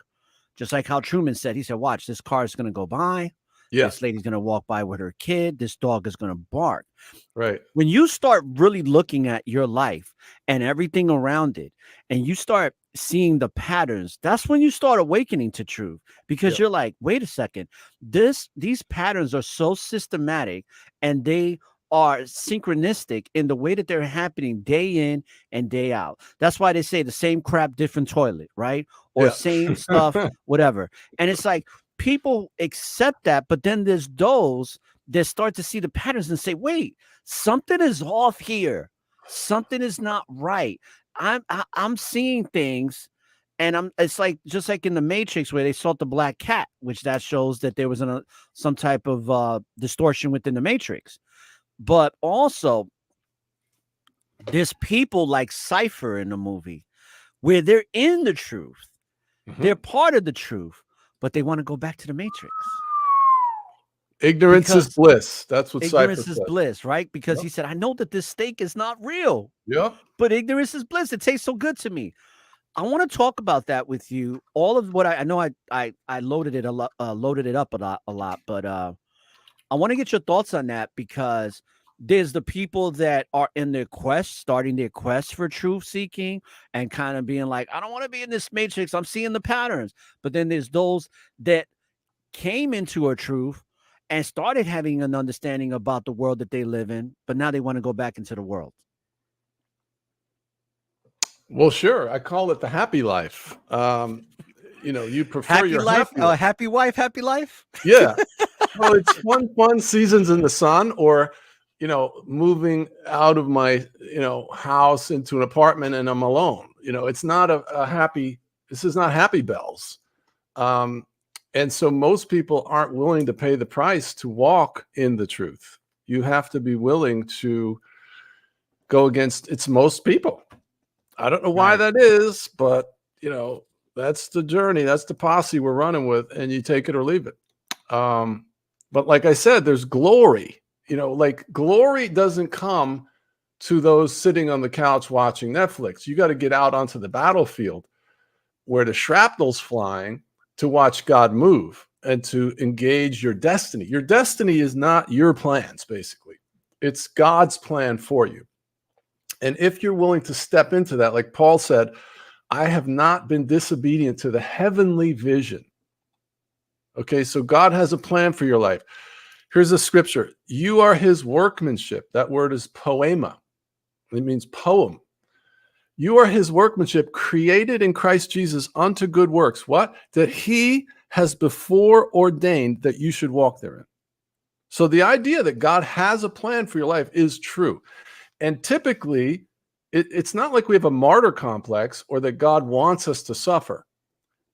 just like how Truman said, he said, watch, this car is going to go by. Yeah. This lady's going to walk by with her kid. This dog is going to bark. Right. When you start really looking at your life and everything around it, and you start seeing the patterns, that's when you start awakening to truth, because you're like, wait a second, these patterns are so systematic, and they are synchronistic in the way that they're happening day in and day out. That's why they say the same crap, different toilet, right? Or same stuff, whatever. And it's like, people accept that, but then there's those that start to see the patterns and say, wait, something is off here. Something is not right. I'm seeing things, and it's like, just like in the Matrix, where they saw the black cat, which that shows that there was some type of distortion within the Matrix. But also, there's people like Cypher in the movie, where they're in the truth. They're part of the truth, but they want to go back to the Matrix. Ignorance is bliss. That's what Cypher ignorance is said. bliss, right? Because he said, I know that this steak is not real. Yep. But ignorance is bliss. It tastes so good to me. I want to talk about that with you. All of what I know, I loaded it up a lot, but I want to get your thoughts on that, because there's the people that are in their quest, starting their quest for truth seeking, and kind of being like, I don't want to be in this matrix. I'm seeing the patterns. But then there's those that came into a truth and started having an understanding about the world that they live in, but now they want to go back into the world. Well, sure. I call it the happy life. You prefer Happy your life, happy life. happy wife, happy life. Yeah. Well, it's fun seasons in the sun, or, moving out of my, house into an apartment and I'm alone. It's not a happy, this is not happy bells. And so most people aren't willing to pay the price to walk in the truth. You have to be willing to go against, it's most people. I don't know why that is, but that's the journey. That's the posse we're running with, and you take it or leave it. But like I said, there's glory, like glory doesn't come to those sitting on the couch watching Netflix. You got to get out onto the battlefield where the shrapnel's flying to watch God move and to engage your destiny. Your destiny is not your plans, basically. It's God's plan for you. And if you're willing to step into that, like Paul said, I have not been disobedient to the heavenly vision. Okay, so God has a plan for your life. Here's a scripture. You are his workmanship. That word is poema. It means poem. You are his workmanship, created in Christ Jesus unto good works. What? That he has before ordained that you should walk therein. So the idea that God has a plan for your life is true. And typically, it's not like we have a martyr complex or that God wants us to suffer.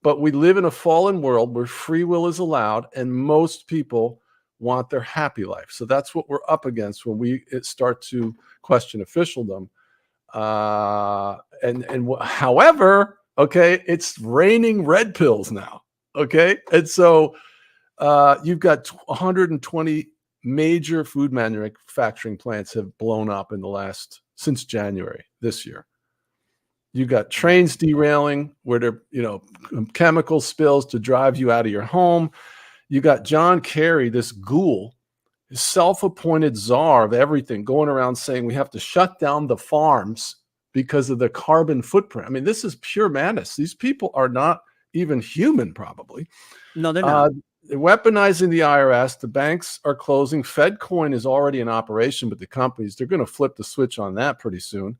But we live in a fallen world where free will is allowed, and most people want their happy life. So that's what we're up against when we start to question officialdom. However, okay, it's raining red pills now. Okay. And so you've got 120 major food manufacturing plants have blown up in since January this year. You got trains derailing where they're, chemical spills to drive you out of your home. You got John Kerry, this ghoul, self-appointed czar of everything, going around saying we have to shut down the farms because of the carbon footprint. I mean, this is pure madness. These people are not even human, probably. No, they're not. They're weaponizing the IRS. The banks are closing. FedCoin is already in operation, but the companies, they're going to flip the switch on that pretty soon.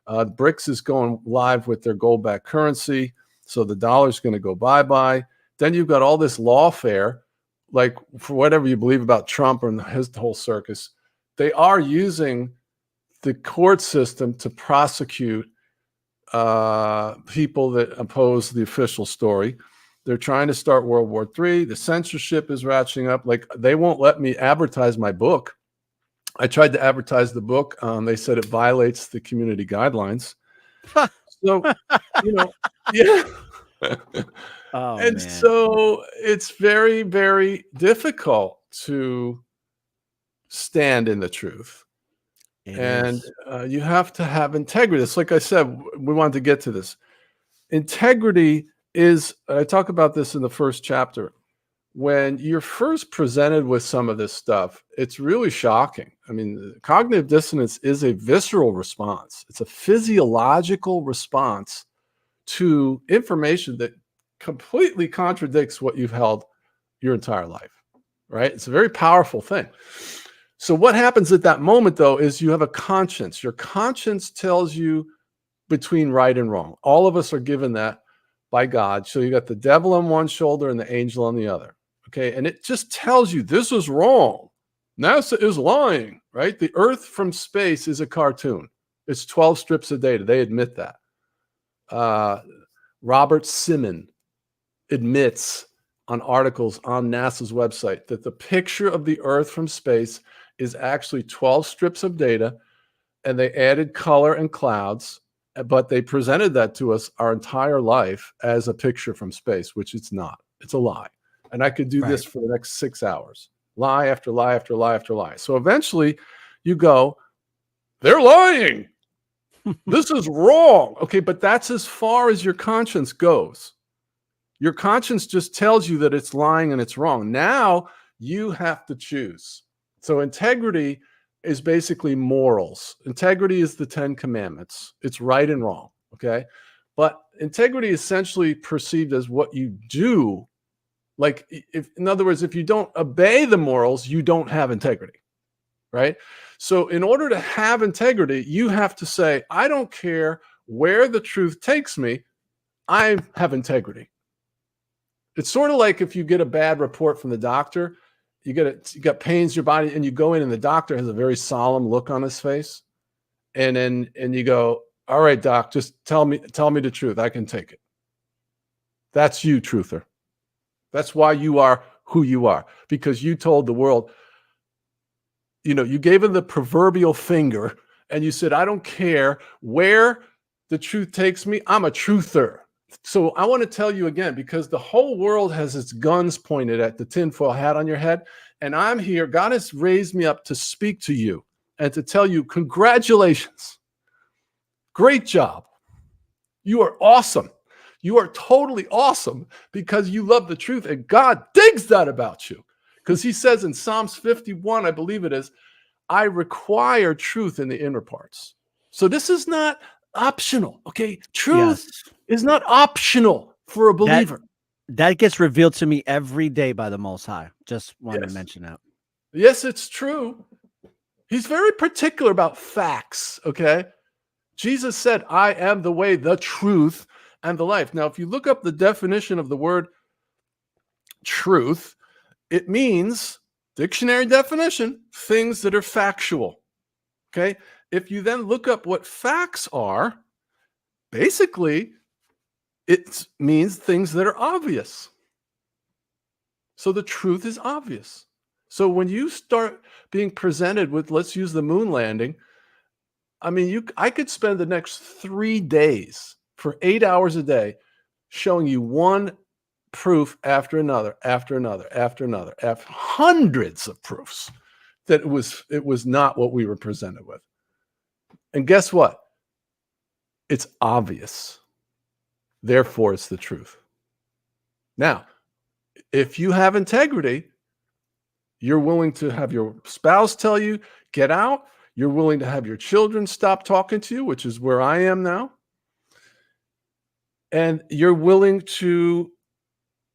BRICS is going live with their gold-backed currency, so the dollar's going to go bye-bye. Then you've got all this lawfare, like for whatever you believe about Trump and his whole circus, they are using the court system to prosecute people that oppose the official story. They're trying to start World War III. The censorship is ratcheting up. Like, they won't let me advertise my book. I tried to advertise the book. They said it violates the community guidelines. So, yeah. Oh, And man. so it's very, very difficult to stand in the truth. It And is. you have to have integrity. It's like I said, we wanted to get to this. Integrity is, I talk about this in the first chapter. When you're first presented with some of this stuff, it's really shocking. I mean, cognitive dissonance is a visceral response. It's a physiological response to information that completely contradicts what you've held your entire life, right? It's a very powerful thing. So what happens at that moment, though, is you have a conscience. Your conscience tells you between right and wrong. All of us are given that by God. So you got the devil on one shoulder and the angel on the other. Okay. And it just tells you this is wrong. NASA is lying, right? The Earth from space is a cartoon. It's 12 strips of data. They admit that. Robert Simon admits on articles on NASA's website that the picture of the Earth from space is actually 12 strips of data, and they added color and clouds, but they presented that to us our entire life as a picture from space, which it's not. It's a lie. And I could do this for the next 6 hours. Lie after lie after lie after lie. So eventually you go, they're lying. This is wrong. Okay, but that's as far as your conscience goes. Your conscience just tells you that it's lying and it's wrong. Now you have to choose. So integrity is basically morals. Integrity is the 10 commandments. It's right and wrong, okay? But integrity is essentially perceived as what you do. Like, if, in other words, if you don't obey the morals, you don't have integrity, right? So in order to have integrity, you have to say, I don't care where the truth takes me, I have integrity. It's sort of like if you get a bad report from the doctor, you got pains in your body, and you go in and the doctor has a very solemn look on his face. And you go, all right, doc, just tell me the truth. I can take it. That's you, truther. That's why you are who you are, because you told the world, you gave him the proverbial finger and you said, I don't care where the truth takes me. I'm a truther. So I want to tell you again, because the whole world has its guns pointed at the tinfoil hat on your head. And I'm here. God has raised me up to speak to you and to tell you, congratulations. Great job. You are awesome. You are totally awesome because you love the truth, and God digs that about you. Because he says in Psalms 51, I believe it is, I require truth in the inner parts. So this is not optional, okay? Truth is not optional for a believer. That gets revealed to me every day by the Most High. Just wanted to mention that. Yes, it's true. He's very particular about facts, okay? Jesus said, I am the way, the truth, and the life. Now, if you look up the definition of the word truth, it means, dictionary definition, things that are factual. Okay? If you then look up what facts are, basically, it means things that are obvious. So the truth is obvious. So when you start being presented with, let's use the moon landing, I mean, I could spend the next 3 days for 8 hours a day showing you one proof after another, after another, after another, after hundreds of proofs that it was not what we were presented with. And guess what? It's obvious. Therefore, it's the truth. Now, if you have integrity, you're willing to have your spouse tell you, get out. You're willing to have your children stop talking to you, which is where I am now. And you're willing to,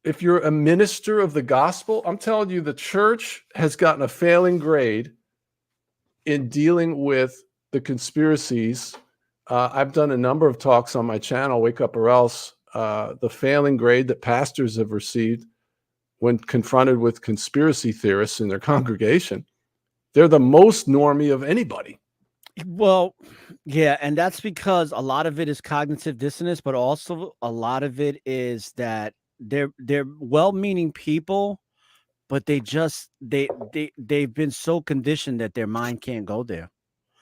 if you're a minister of the gospel, I'm telling you, the church has gotten a failing grade in dealing with the conspiracies I've done a number of talks on my channel, Wake Up or Else, the failing grade that pastors have received when confronted with conspiracy theorists in their congregation. They're the most normie of anybody. Well, yeah, and that's because a lot of it is cognitive dissonance, but also a lot of it is that they're well-meaning people, but they've been so conditioned that their mind can't go there.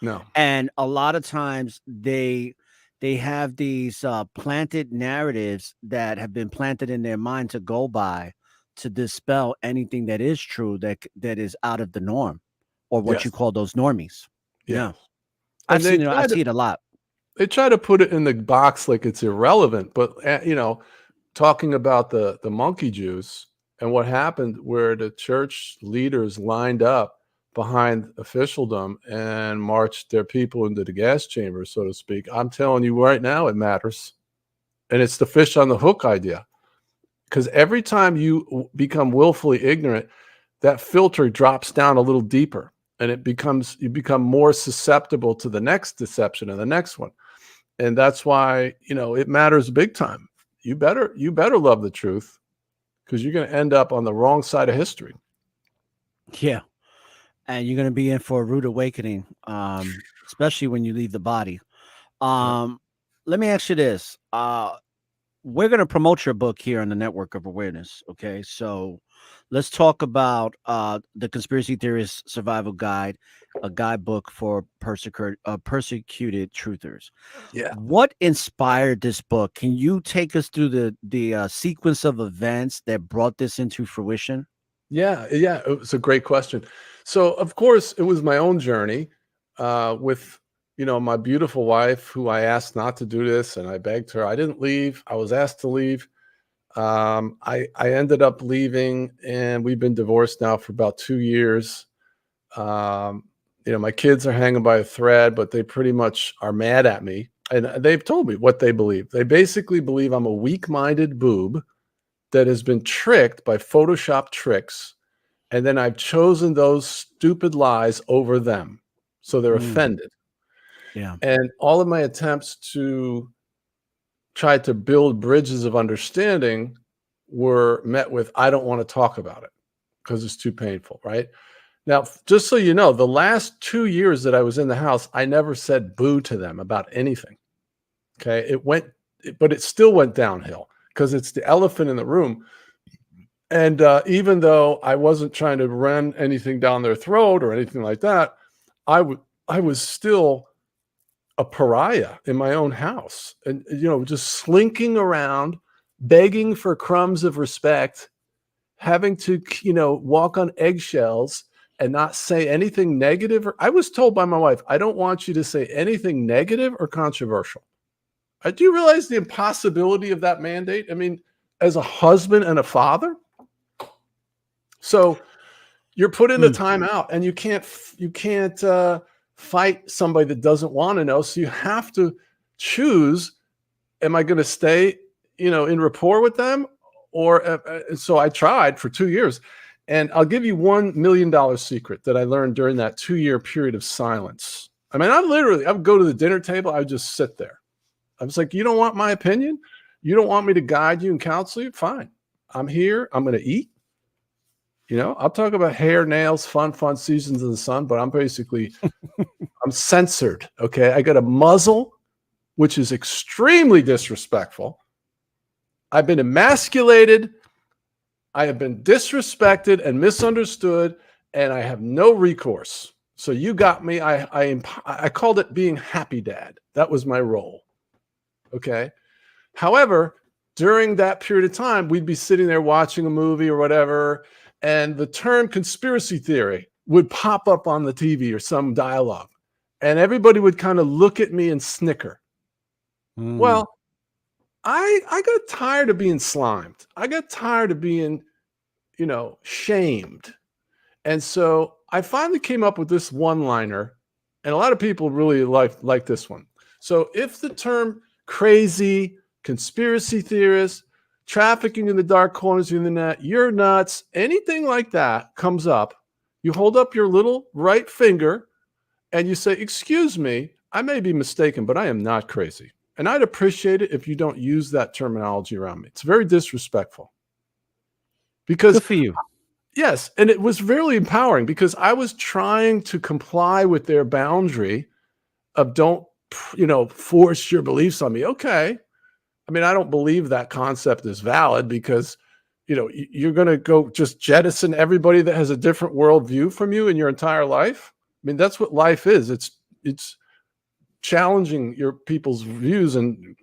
No. And a lot of times they have these planted narratives that have been planted in their mind to go by to dispel anything that is true that is out of the norm, or what Yes. you call those normies. Yeah. I've And seen it. I see it a lot. They try to put it in the box like it's irrelevant, but talking about the monkey juice and what happened where the church leaders lined up behind officialdom and marched their people into the gas chamber, so to speak. I'm telling you right now, it matters. And it's the fish on the hook idea. Because every time you become willfully ignorant, that filter drops down a little deeper, and you become more susceptible to the next deception and the next one. And that's why, it matters big time. You better love the truth, because you're going to end up on the wrong side of history. Yeah. And you're going to be in for a rude awakening, especially when you leave the body. Let me ask you this. We're going to promote your book here on the Network of Awareness. Okay. So let's talk about the Conspiracy Theorist Survival Guide, a guidebook for persecuted truthers. Yeah. What inspired this book? Can you take us through the sequence of events that brought this into fruition? Yeah. It was a great question. So, of course, it was my own journey with my beautiful wife, who I asked not to do this, and I begged her. I didn't leave. I was asked to leave. I ended up leaving, and we've been divorced now for about 2 years. My kids are hanging by a thread, but they pretty much are mad at me, and they've told me what they believe. They basically believe I'm a weak-minded boob that has been tricked by Photoshop tricks, and then I've chosen those stupid lies over them, so they're offended. Yeah. And all of my attempts to try to build bridges of understanding were met with, I don't want to talk about it because it's too painful, right? Now, just so you know, the last 2 years that I was in the house, I never said boo to them about anything. Okay. But it still went downhill because it's the elephant in the room. And even though I wasn't trying to run anything down their throat or anything like that, I was still a pariah in my own house, and just slinking around, begging for crumbs of respect, having to walk on eggshells and not say anything negative. I was told by my wife, I don't want you to say anything negative or controversial. Do you realize the impossibility of that mandate? I mean, as a husband and a father. So you're put in a timeout, and you can't fight somebody that doesn't want to know. So you have to choose, am I going to stay, in rapport with them? Or so I tried for 2 years. And I'll give you $1 million secret that I learned during that 2-year period of silence. I mean, I would go to the dinner table. I would just sit there. I was like, you don't want my opinion? You don't want me to guide you and counsel you? Fine. I'm here. I'm going to eat. I'll talk about hair, nails, fun seasons in the sun, but I'm basically, I'm censored. Okay. I got a muzzle, which is extremely disrespectful. I've been emasculated. I have been disrespected and misunderstood, and I have no recourse. So you got me. I called it being happy dad. That was my role. Okay. However, during that period of time, we'd be sitting there watching a movie or whatever, and the term conspiracy theory would pop up on the TV or some dialogue, and everybody would kind of look at me and snicker. Well, I got tired of being slimed. I got tired of being, shamed. And so I finally came up with this one-liner, and a lot of people really like this one. So if the term crazy, conspiracy theorist, trafficking in the dark corners of the internet, you're nuts, anything like that comes up, you hold up your little right finger and you say, excuse me, I may be mistaken, but I am not crazy. And I'd appreciate it if you don't use that terminology around me. It's very disrespectful. Because Good for you. yes, and it was really empowering because I was trying to comply with their boundary of don't, force your beliefs on me. Okay. I mean, I don't believe that concept is valid because, you're going to go just jettison everybody that has a different worldview from you in your entire life. I mean, that's what life is. It's challenging your people's views and,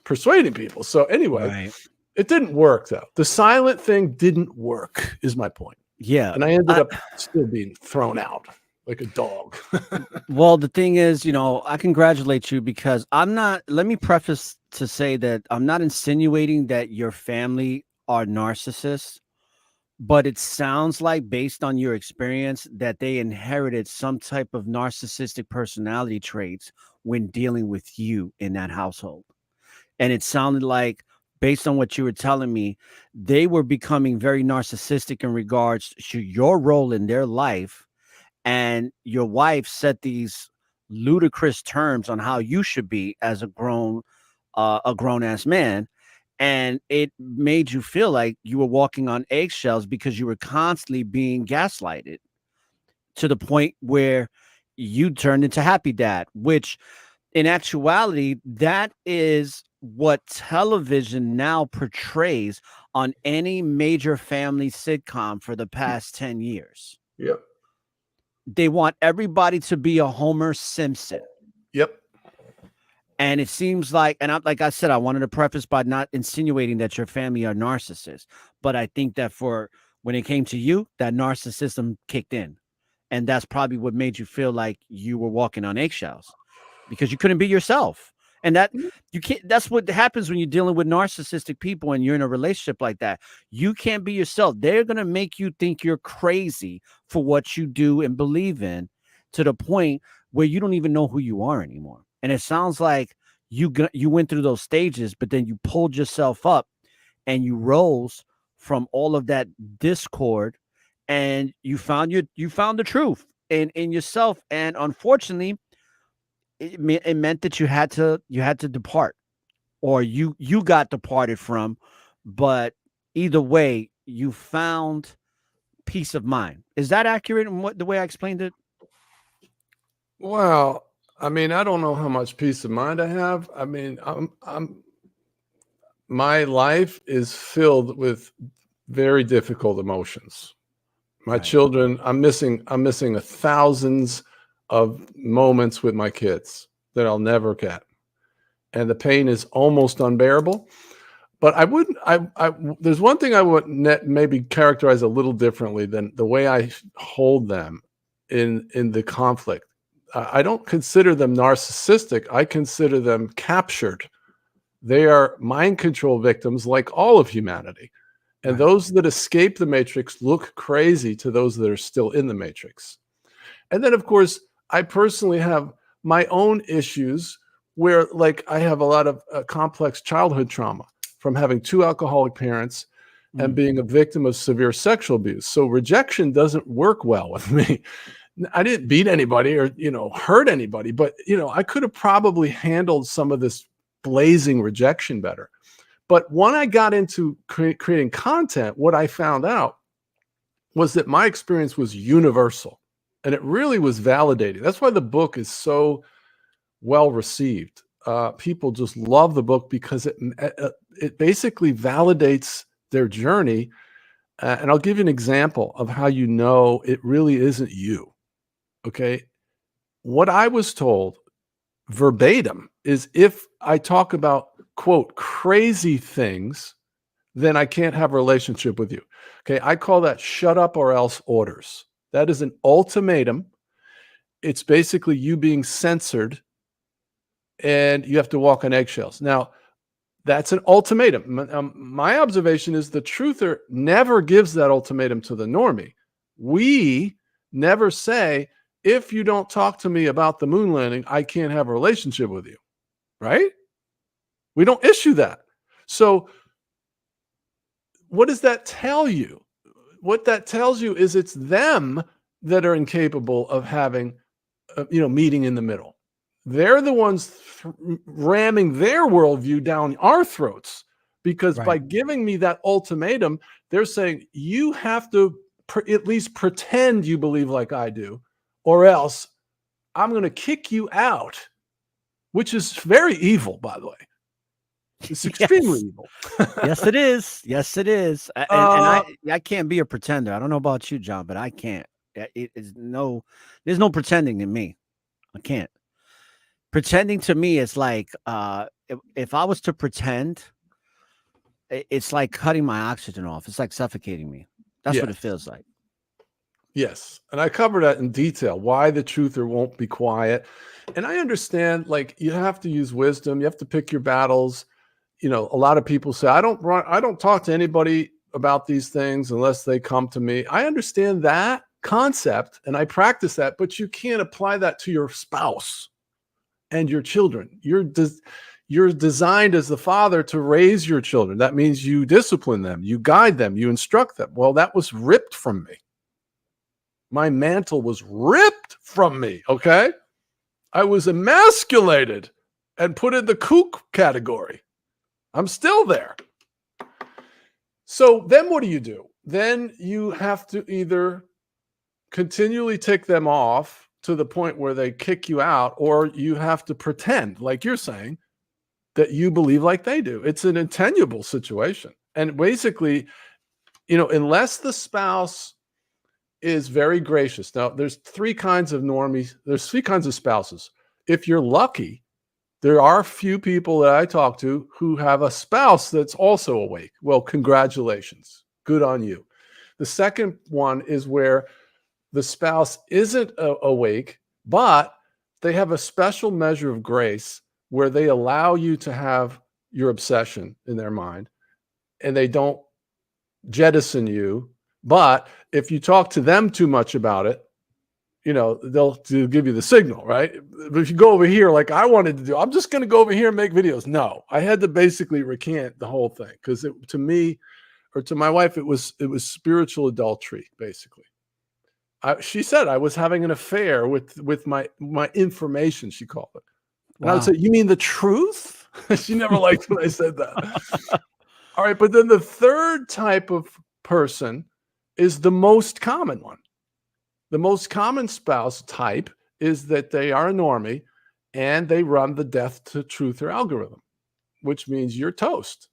persuading people. So anyway, Right. it didn't work though. The silent thing didn't work is my point. Yeah. And I ended up still being thrown out like a dog. Well, the thing is, I congratulate you because let me preface to say that I'm not insinuating that your family are narcissists, but it sounds like based on your experience that they inherited some type of narcissistic personality traits when dealing with you in that household. And it sounded like, based on what you were telling me, they were becoming very narcissistic in regards to your role in their life. And your wife set these ludicrous terms on how you should be as a grown ass man. And it made you feel like you were walking on eggshells because you were constantly being gaslighted to the point where you turned into happy dad, which in actuality, that is what television now portrays on any major family sitcom for the past 10 years. Yep. They want everybody to be a Homer Simpson. Yep. And it seems like, like I said, I wanted to preface by not insinuating that your family are narcissists, but I think that when it came to you, that narcissism kicked in. And that's probably what made you feel like you were walking on eggshells because you couldn't be yourself. And that's what happens when you're dealing with narcissistic people and you're in a relationship like that. You can't be yourself. They're going to make you think you're crazy for what you do and believe in to the point where you don't even know who you are anymore. And it sounds like you went through those stages, but then you pulled yourself up and you rose from all of that discord and you found the truth in yourself. And unfortunately, it meant that you had to depart, or you got departed from, but either way, you found peace of mind. Is that accurate in the way I explained it? Well, I mean, I don't know how much peace of mind I have. I mean, my life is filled with very difficult emotions. My Right. children, I'm missing thousands of moments with my kids that I'll never get. And the pain is almost unbearable. But there's one thing I would maybe characterize a little differently than the way I hold them in the conflict. I don't consider them narcissistic. I consider them captured. They are mind control victims like all of humanity. And Right. those that escape the matrix look crazy to those that are still in the matrix. And then, of course, I personally have my own issues where, like, I have a lot of complex childhood trauma from having two alcoholic parents and being a victim of severe sexual abuse. So rejection doesn't work well with me. I didn't beat anybody or, hurt anybody, but, I could have probably handled some of this blazing rejection better. But when I got into creating content, what I found out was that my experience was universal and it really was validating. That's why the book is so well received. People just love the book because it basically validates their journey. And I'll give you an example of how you know it really isn't you. Okay. What I was told verbatim is if I talk about, quote, crazy things, then I can't have a relationship with you. Okay. I call that shut up or else orders. That is an ultimatum. It's basically you being censored and you have to walk on eggshells. Now, that's an ultimatum. My observation is the truther never gives that ultimatum to the normie. We never say, if you don't talk to me about the moon landing, I can't have a relationship with you, right? We don't issue that. So what does that tell you? What that tells you is it's them that are incapable of having, meeting in the middle. they're the ones ramming their worldview down our throats, because by giving me that ultimatum, they're saying you have to at least pretend you believe like I do, or else I'm going to kick you out, which is very evil, by the way. It's extremely evil. Yes, it is. Yes, it is. And I can't be a pretender. I don't know about you, John, but I can't. There's no pretending in me. I can't. Pretending to me is like, if I was to pretend, it's like cutting my oxygen off. It's like suffocating me. That's what it feels like. Yes. And I cover that in detail, why the truther won't be quiet. And I understand, like, you have to use wisdom. You have to pick your battles. You know, a lot of people say, I don't talk to anybody about these things unless they come to me. I understand that concept and I practice that, but you can't apply that to your spouse and your children. You're designed as the father to raise your children. That means you discipline them, you guide them, you instruct them. Well, that was ripped from me. My mantle was ripped from me, okay? I was emasculated and put in the kook category. I'm still there. So then what do? Then you have to either continually tick them off to the point where they kick you out, or you have to pretend, like you're saying, that you believe like they do. It's an untenable situation. And basically, you know, unless the spouse is very gracious. Now, there's three kinds of normies. There's three kinds of spouses. If you're lucky, there are a few people that I talk to who have a spouse that's also awake. Well, congratulations. Good on you. The second one is where the spouse isn't awake, but they have a special measure of grace where they allow you to have your obsession in their mind and they don't jettison you. But if you talk to them too much about it, you know, they'll give you the signal, right? But if you go over here, like I wanted to do, I'm just going to go over here and make videos. No, I had to basically recant the whole thing because to me, or to my wife, it was spiritual adultery, basically. She said I was having an affair with my information, she called it. And wow. I would say, you mean the truth? She never liked when I said that. All right, but then the third type of person is the most common one. The most common spouse type is that they are a normie and they run the death to truther algorithm, which means you're toast.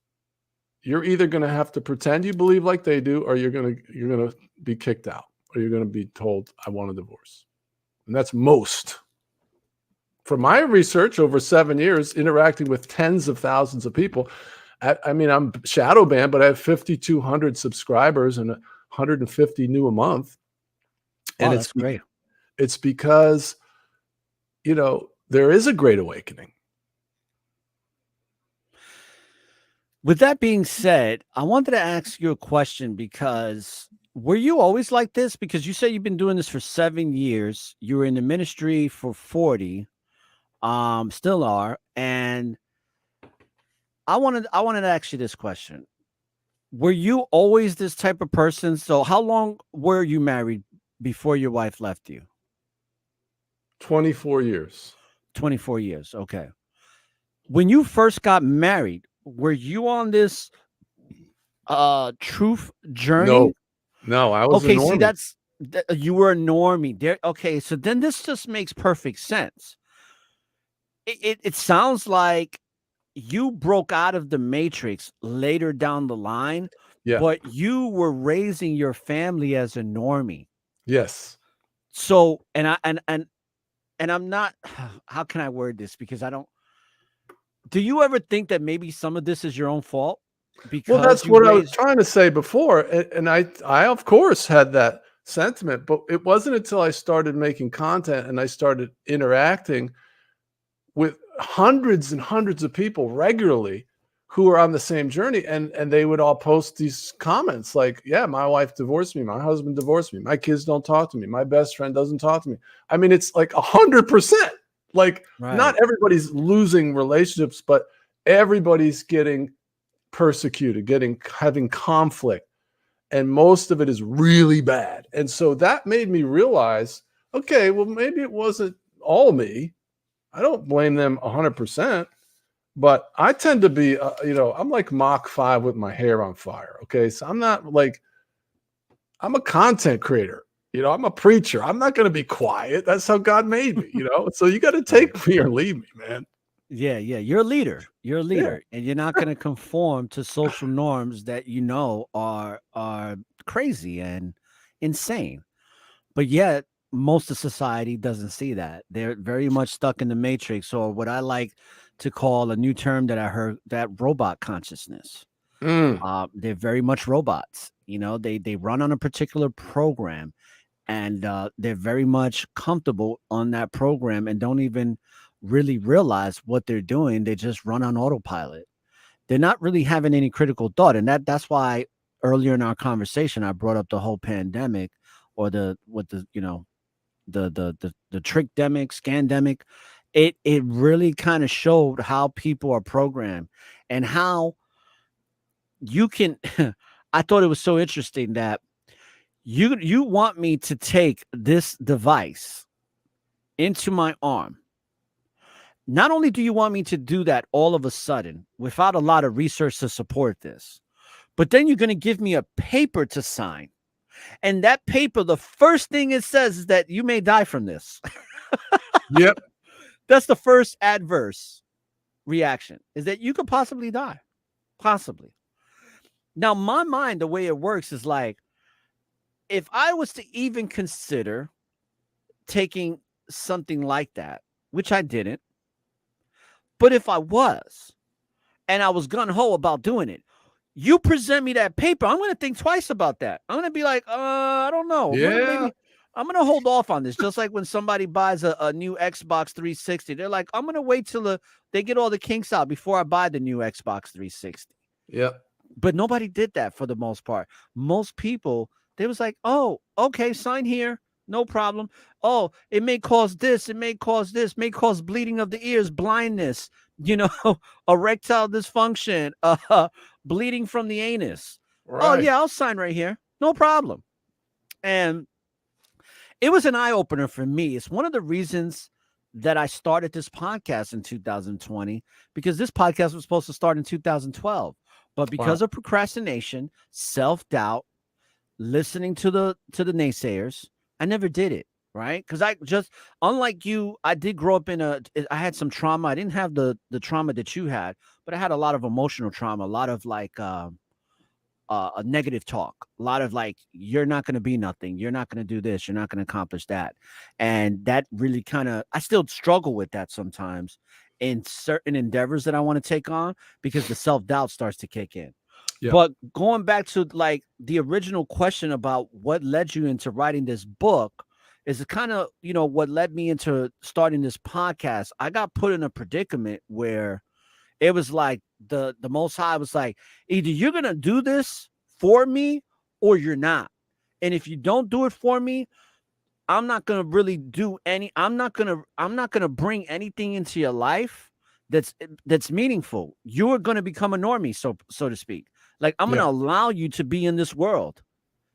You're either going to have to pretend you believe like they do, or you're going to be kicked out, or you're going to be told, I want a divorce. And that's most. From my research over 7 years, interacting with tens of thousands of people, I mean, I'm shadow banned, but I have 5,200 subscribers and 150 new a month. Wow, And that's great. It's because, you know, there is a great awakening. With that being said, I wanted to ask you a question because were you always like this? Because you say you've been doing this for 7 years. You were in the ministry for 40, still are. And I wanted to ask you this question. Were you always this type of person? So how long were you married before your wife left you? 24 years. 24 years. Okay. When you first got married, were you on this truth journey? No, I was okay. a normie. See, you were a normie there. Okay, so then this just makes perfect sense. It sounds like you broke out of the matrix later down the line, but you were raising your family as a normie. Yes. So, and I'm not, how can I word this? Because do you ever think that maybe some of this is your own fault? Because that's what I was trying to say before. And I of course had that sentiment, but it wasn't until I started making content and I started interacting with hundreds and hundreds of people regularly who are on the same journey. And they would all post these comments like, yeah, my wife divorced me. My husband divorced me. My kids don't talk to me. My best friend doesn't talk to me. I mean, it's like 100%. Like not everybody's losing relationships, but everybody's getting persecuted, having conflict. And most of it is really bad. And so that made me realize, okay, well, maybe it wasn't all me. I don't blame them 100%, but I tend to be, I'm like Mach 5 with my hair on fire. Okay. So I'm not like, I'm a content creator. I'm a preacher. I'm not going to be quiet. That's how God made me, So you got to take me or leave me, man. Yeah, you're a leader. You're a Yeah. leader, and you're not going to conform to social norms that are crazy and insane. But yet, most of society doesn't see that. They're very much stuck in the matrix, or what I like to call a new term that I heard, that robot consciousness. They're very much robots. They run on a particular program, and they're very much comfortable on that program and don't even really realize what they're doing. They just run on autopilot. They're not really having any critical thought, and that's why earlier in our conversation I brought up the whole pandemic, or the trickdemic, scandemic. It really kind of showed how people are programmed and how you can. I thought it was so interesting that you want me to take this device into my arm. Not only do you want me to do that all of a sudden without a lot of research to support this, but then you're going to give me a paper to sign. And that paper, the first thing it says is that you may die from this. Yep. That's the first adverse reaction, is that you could possibly die. Possibly. Now, my mind, the way it works is like, if I was to even consider taking something like that, which I didn't, but if I was, and I was gung-ho about doing it, you present me that paper, I'm going to think twice about that. I'm going to be like, I don't know. Yeah. I'm going to hold off on this. Just like when somebody buys a new Xbox 360, they're like, I'm going to wait till they get all the kinks out before I buy the new Xbox 360. Yeah. But nobody did that for the most part. Most people, they was like, oh, okay, sign here. No problem. Oh, it may cause this. It may cause this. May cause bleeding of the ears, blindness, erectile dysfunction, bleeding from the anus. Right. Oh, yeah, I'll sign right here. No problem. And it was an eye-opener for me. It's one of the reasons that I started this podcast in 2020, because this podcast was supposed to start in 2012. But because of procrastination, self-doubt, listening to the naysayers, I never did it, right? Because I just, unlike you, I did grow up I had some trauma. I didn't have the trauma that you had, but I had a lot of emotional trauma, a lot of like a negative talk, a lot of like, you're not going to be nothing. You're not going to do this. You're not going to accomplish that. And that really I still struggle with that sometimes in certain endeavors that I want to take on, because the self-doubt starts to kick in. Yeah. But going back to like the original question about what led you into writing this book is kind of, what led me into starting this podcast. I got put in a predicament where it was like the Most High was like, either you're going to do this for me or you're not. And if you don't do it for me, I'm not going to really do I'm not going to bring anything into your life that's meaningful. You're going to become a normie, so to speak. Like, I'm going to allow you to be in this world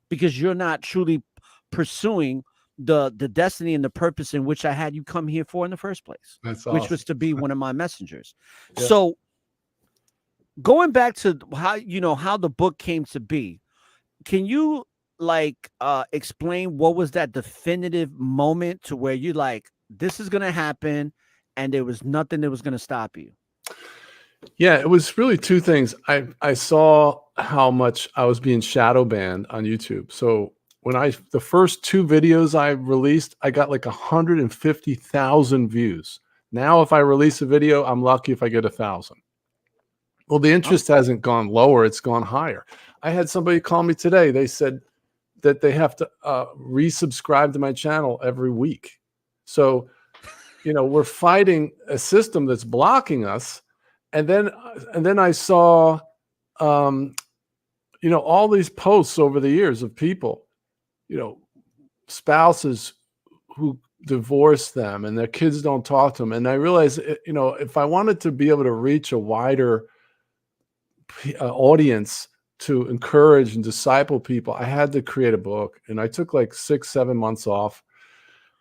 because you're not truly pursuing the destiny and the purpose in which I had you come here for in the first place. That's which awesome. was to be one of my messengers. Yeah. So going back to how the book came to be, can you explain what was that definitive moment to where you like, this is going to happen and there was nothing that was going to stop you? Yeah, it was really two things. I saw how much I was being shadow banned on YouTube. So when the first two videos I released, I got like 150,000 views. Now, if I release a video, I'm lucky if I get 1,000. Well, the interest hasn't gone lower. It's gone higher. I had somebody call me today. They said that they have to resubscribe to my channel every week. So, we're fighting a system that's blocking us. And then I saw, all these posts over the years of people, spouses who divorce them and their kids don't talk to them. And I realized, if I wanted to be able to reach a wider audience to encourage and disciple people, I had to create a book. And I took like 6-7 months off,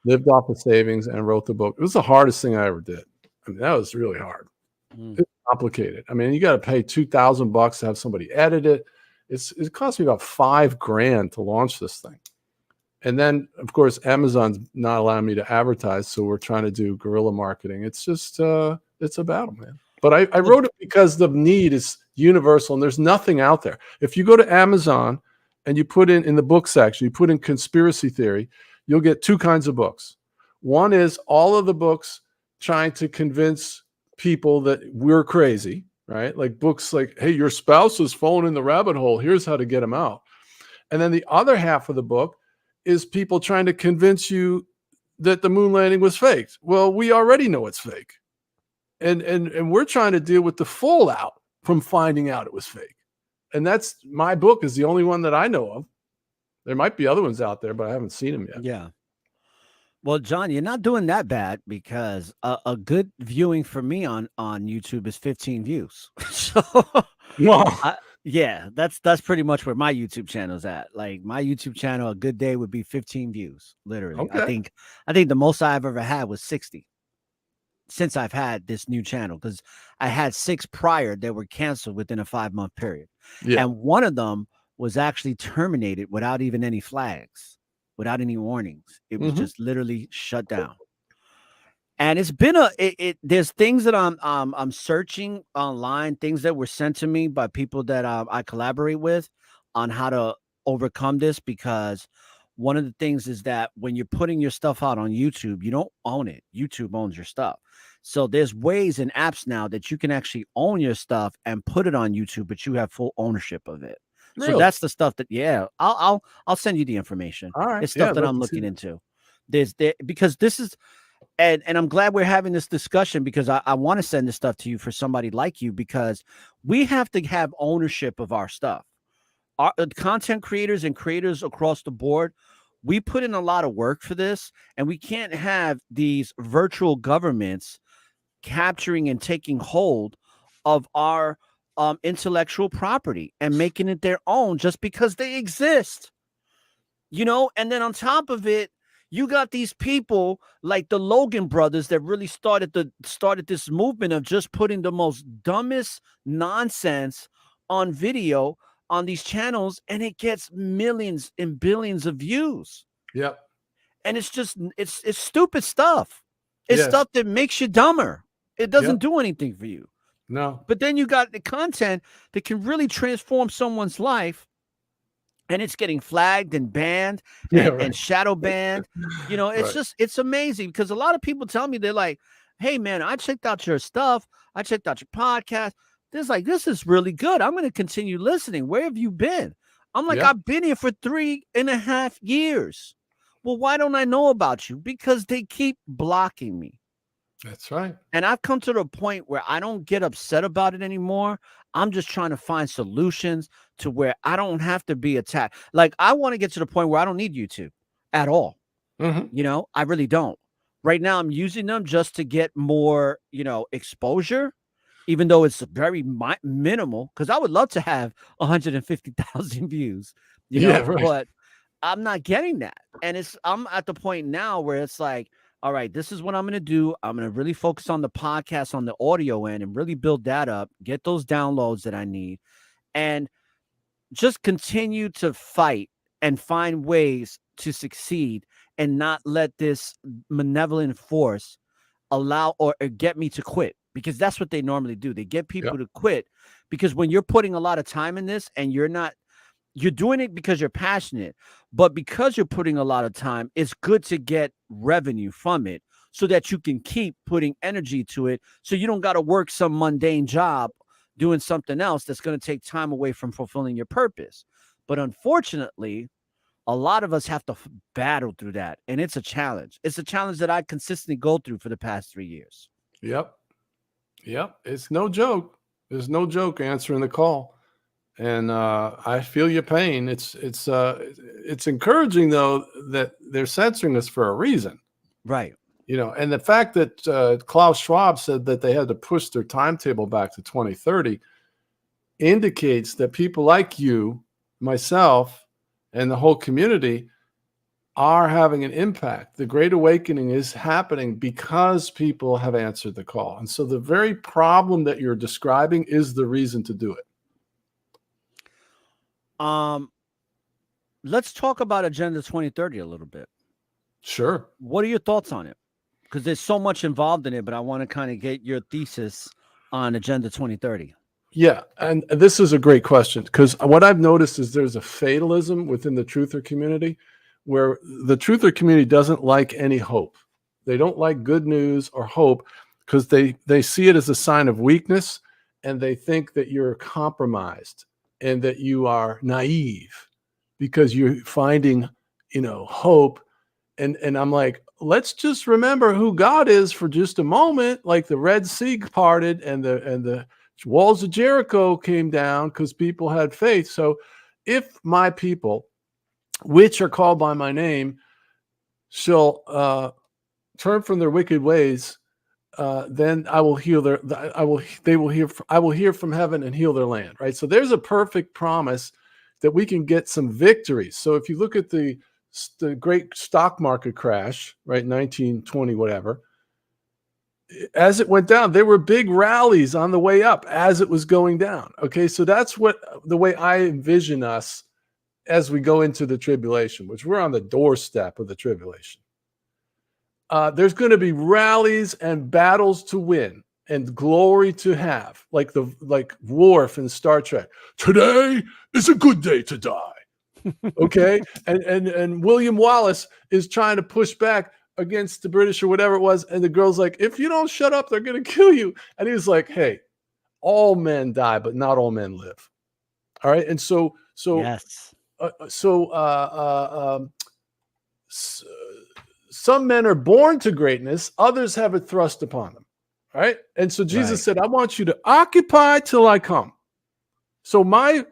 lived off of savings, and wrote the book. It was the hardest thing I ever did. mean, that was really hard. Mm. It's complicated. I mean, you got to pay $2,000 to have somebody edit it. It cost me about $5,000 to launch this thing. And then, of course, Amazon's not allowing me to advertise, so we're trying to do guerrilla marketing. It's just, it's a battle, man. But I wrote it because the need is universal, and there's nothing out there. If you go to Amazon and you put in the book section, you put in conspiracy theory, you'll get two kinds of books. One is all of the books trying to convince people that we're crazy, right? Like books like, hey, your spouse is falling in the rabbit hole. Here's how to get him out. And then the other half of the book is people trying to convince you that the moon landing was faked. Well, we already know it's fake. And we're trying to deal with the fallout from finding out it was fake. And that's my book is the only one that I know of. There might be other ones out there, but I haven't seen them yet. Yeah. Well, John, you're not doing that bad because a good viewing for me on YouTube is 15 views. So Wow. yeah, that's pretty much where my YouTube channel is at. Like my YouTube channel, a good day would be 15 views, literally. Okay. I think the most I've ever had was 60 since I've had this new channel, because I had 6 prior that were canceled within a 5-month period. Yeah. And one of them was actually terminated without even any flags, without any warnings. It was just literally shut down. And it's been there's things that I'm searching online, things that were sent to me by people that I collaborate with on how to overcome this, because one of the things is that when you're putting your stuff out on YouTube, you don't own it. YouTube owns your stuff. So there's ways and apps now that you can actually own your stuff and put it on YouTube, but you have full ownership of it. Really? So that's the stuff that, yeah, I'll send you the information. All right. It's stuff that I'm looking into. Because this is, and I'm glad we're having this discussion, because I want to send this stuff to you for somebody like you, because we have to have ownership of our stuff. Our content creators and creators across the board, we put in a lot of work for this, and we can't have these virtual governments capturing and taking hold of our intellectual property and making it their own just because they exist, and then on top of it, you got these people like the Logan brothers that really started this movement of just putting the most dumbest nonsense on video on these channels, and it gets millions and billions of views. Yep. And it's just it's stupid stuff. It's stuff that makes you dumber. It doesn't do anything for you. No. But then you got the content that can really transform someone's life, and it's getting flagged and banned and shadow banned. It's it's amazing, because a lot of people tell me, they're like, hey man, I checked out your stuff. I checked out your podcast. This is really good. I'm going to continue listening. Where have you been? I'm like, I've been here for 3.5 years. Well, why don't I know about you? Because they keep blocking me. That's right. And I've come to the point where I don't get upset about it anymore. I'm just trying to find solutions to where I don't have to be attacked. Like, I want to get to the point where I don't need YouTube at all. I really don't. Right now, I'm using them just to get more, exposure, even though it's very minimal, because I would love to have 150,000 views, but I'm not getting that. And I'm at the point now where it's like, all right, this is what I'm going to do. I'm going to really focus on the podcast, on the audio end, and really build that up, get those downloads that I need, and just continue to fight and find ways to succeed, and not let this malevolent force allow or get me to quit, because that's what they normally do. They get people to quit, because when you're putting a lot of time in this and you're doing it because you're passionate, but because you're putting a lot of time, it's good to get revenue from it so that you can keep putting energy to it. So you don't got to work some mundane job doing something else that's going to take time away from fulfilling your purpose. But unfortunately, a lot of us have to battle through that. And it's a challenge. It's a challenge that I consistently go through for the past 3 years. Yep. It's no joke. There's no joke answering the call. And I feel your pain. It's encouraging, though, that they're censoring us for a reason. Right. And the fact that Klaus Schwab said that they had to push their timetable back to 2030 indicates that people like you, myself, and the whole community are having an impact. The Great Awakening is happening because people have answered the call. And so the very problem that you're describing is the reason to do it. Let's talk about Agenda 2030 a little bit. Sure. What are your thoughts on it? Because there's so much involved in it, but I want to kind of get your thesis on Agenda 2030. Yeah, and this is a great question, because what I've noticed is there's a fatalism within the truther community where the truther community doesn't like any hope. They don't like good news or hope because they see it as a sign of weakness, and they think that you're compromised and that you are naive because you're finding, hope. And I'm like, let's just remember who God is for just a moment. Like the Red Sea parted and the walls of Jericho came down because people had faith. So if my people, which are called by my name, shall turn from their wicked ways, then I will heal I will hear from heaven and heal their land. Right. So there's a perfect promise that we can get some victories. So if you look at the great stock market crash, right, 1920, whatever, as it went down, there were big rallies on the way up as it was going down. Okay, so that's the way I envision us as we go into the tribulation, which we're on the doorstep of the tribulation. There's going to be rallies and battles to win and glory to have, like Worf in Star Trek. Today is a good day to die. Okay, and William Wallace is trying to push back against the British or whatever it was, and the girl's like, if you don't shut up, they're going to kill you. And he was like, hey, all men die, but not all men live. All right, and so Yes. Some men are born to greatness, others have it thrust upon them. All right, and so Jesus said, I want you to occupy till I come. So my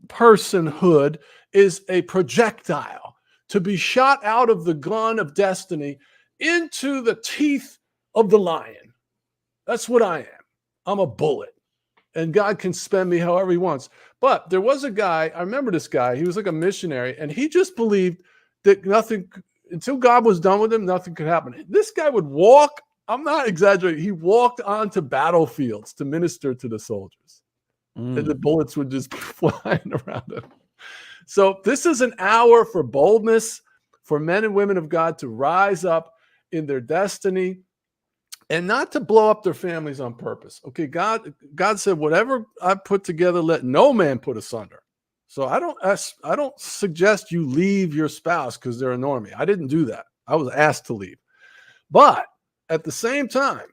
personhood is a projectile to be shot out of the gun of destiny into the teeth of the lion. That's what I am. I'm a bullet, and God can spend me however he wants. But there was a guy, I remember this guy, he was like a missionary, and he just believed that nothing, until God was done with him, nothing could happen. This guy would walk, I'm not exaggerating, he walked onto battlefields to minister to the soldiers. And the bullets would just be flying around him. So this is an hour for boldness, for men and women of God to rise up in their destiny and not to blow up their families on purpose. Okay, God said, whatever I put together, let no man put asunder. So I don't suggest you leave your spouse because they're annoying me. I didn't do that. I was asked to leave. But at the same time,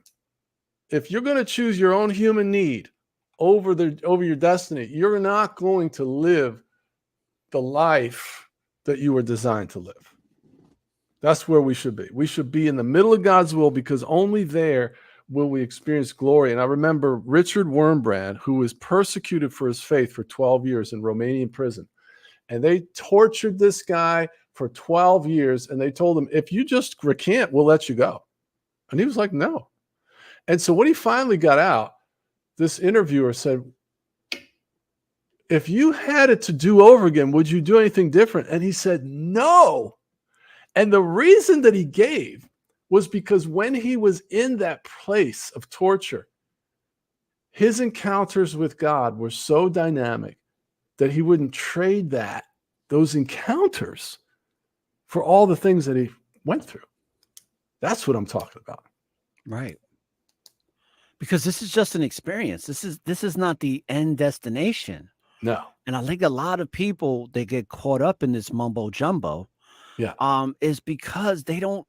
if you're going to choose your own human need over your destiny, you're not going to live the life that you were designed to live. That's where we should be. We should be in the middle of God's will, because only there will we experience glory. And I remember Richard Wurmbrand, who was persecuted for his faith for 12 years in Romanian prison. And they tortured this guy for 12 years. And they told him, if you just recant, we'll let you go. And he was like, no. And so when he finally got out, this interviewer said, if you had it to do over again, would you do anything different? And he said, no. And the reason that he gave was because when he was in that place of torture, his encounters with God were so dynamic that he wouldn't trade those encounters for all the things that he went through. That's what I'm talking about. Right. Because this is just an experience. This is not the end destination. No. And I think a lot of people, they get caught up in this mumbo jumbo. Yeah. Is because they don't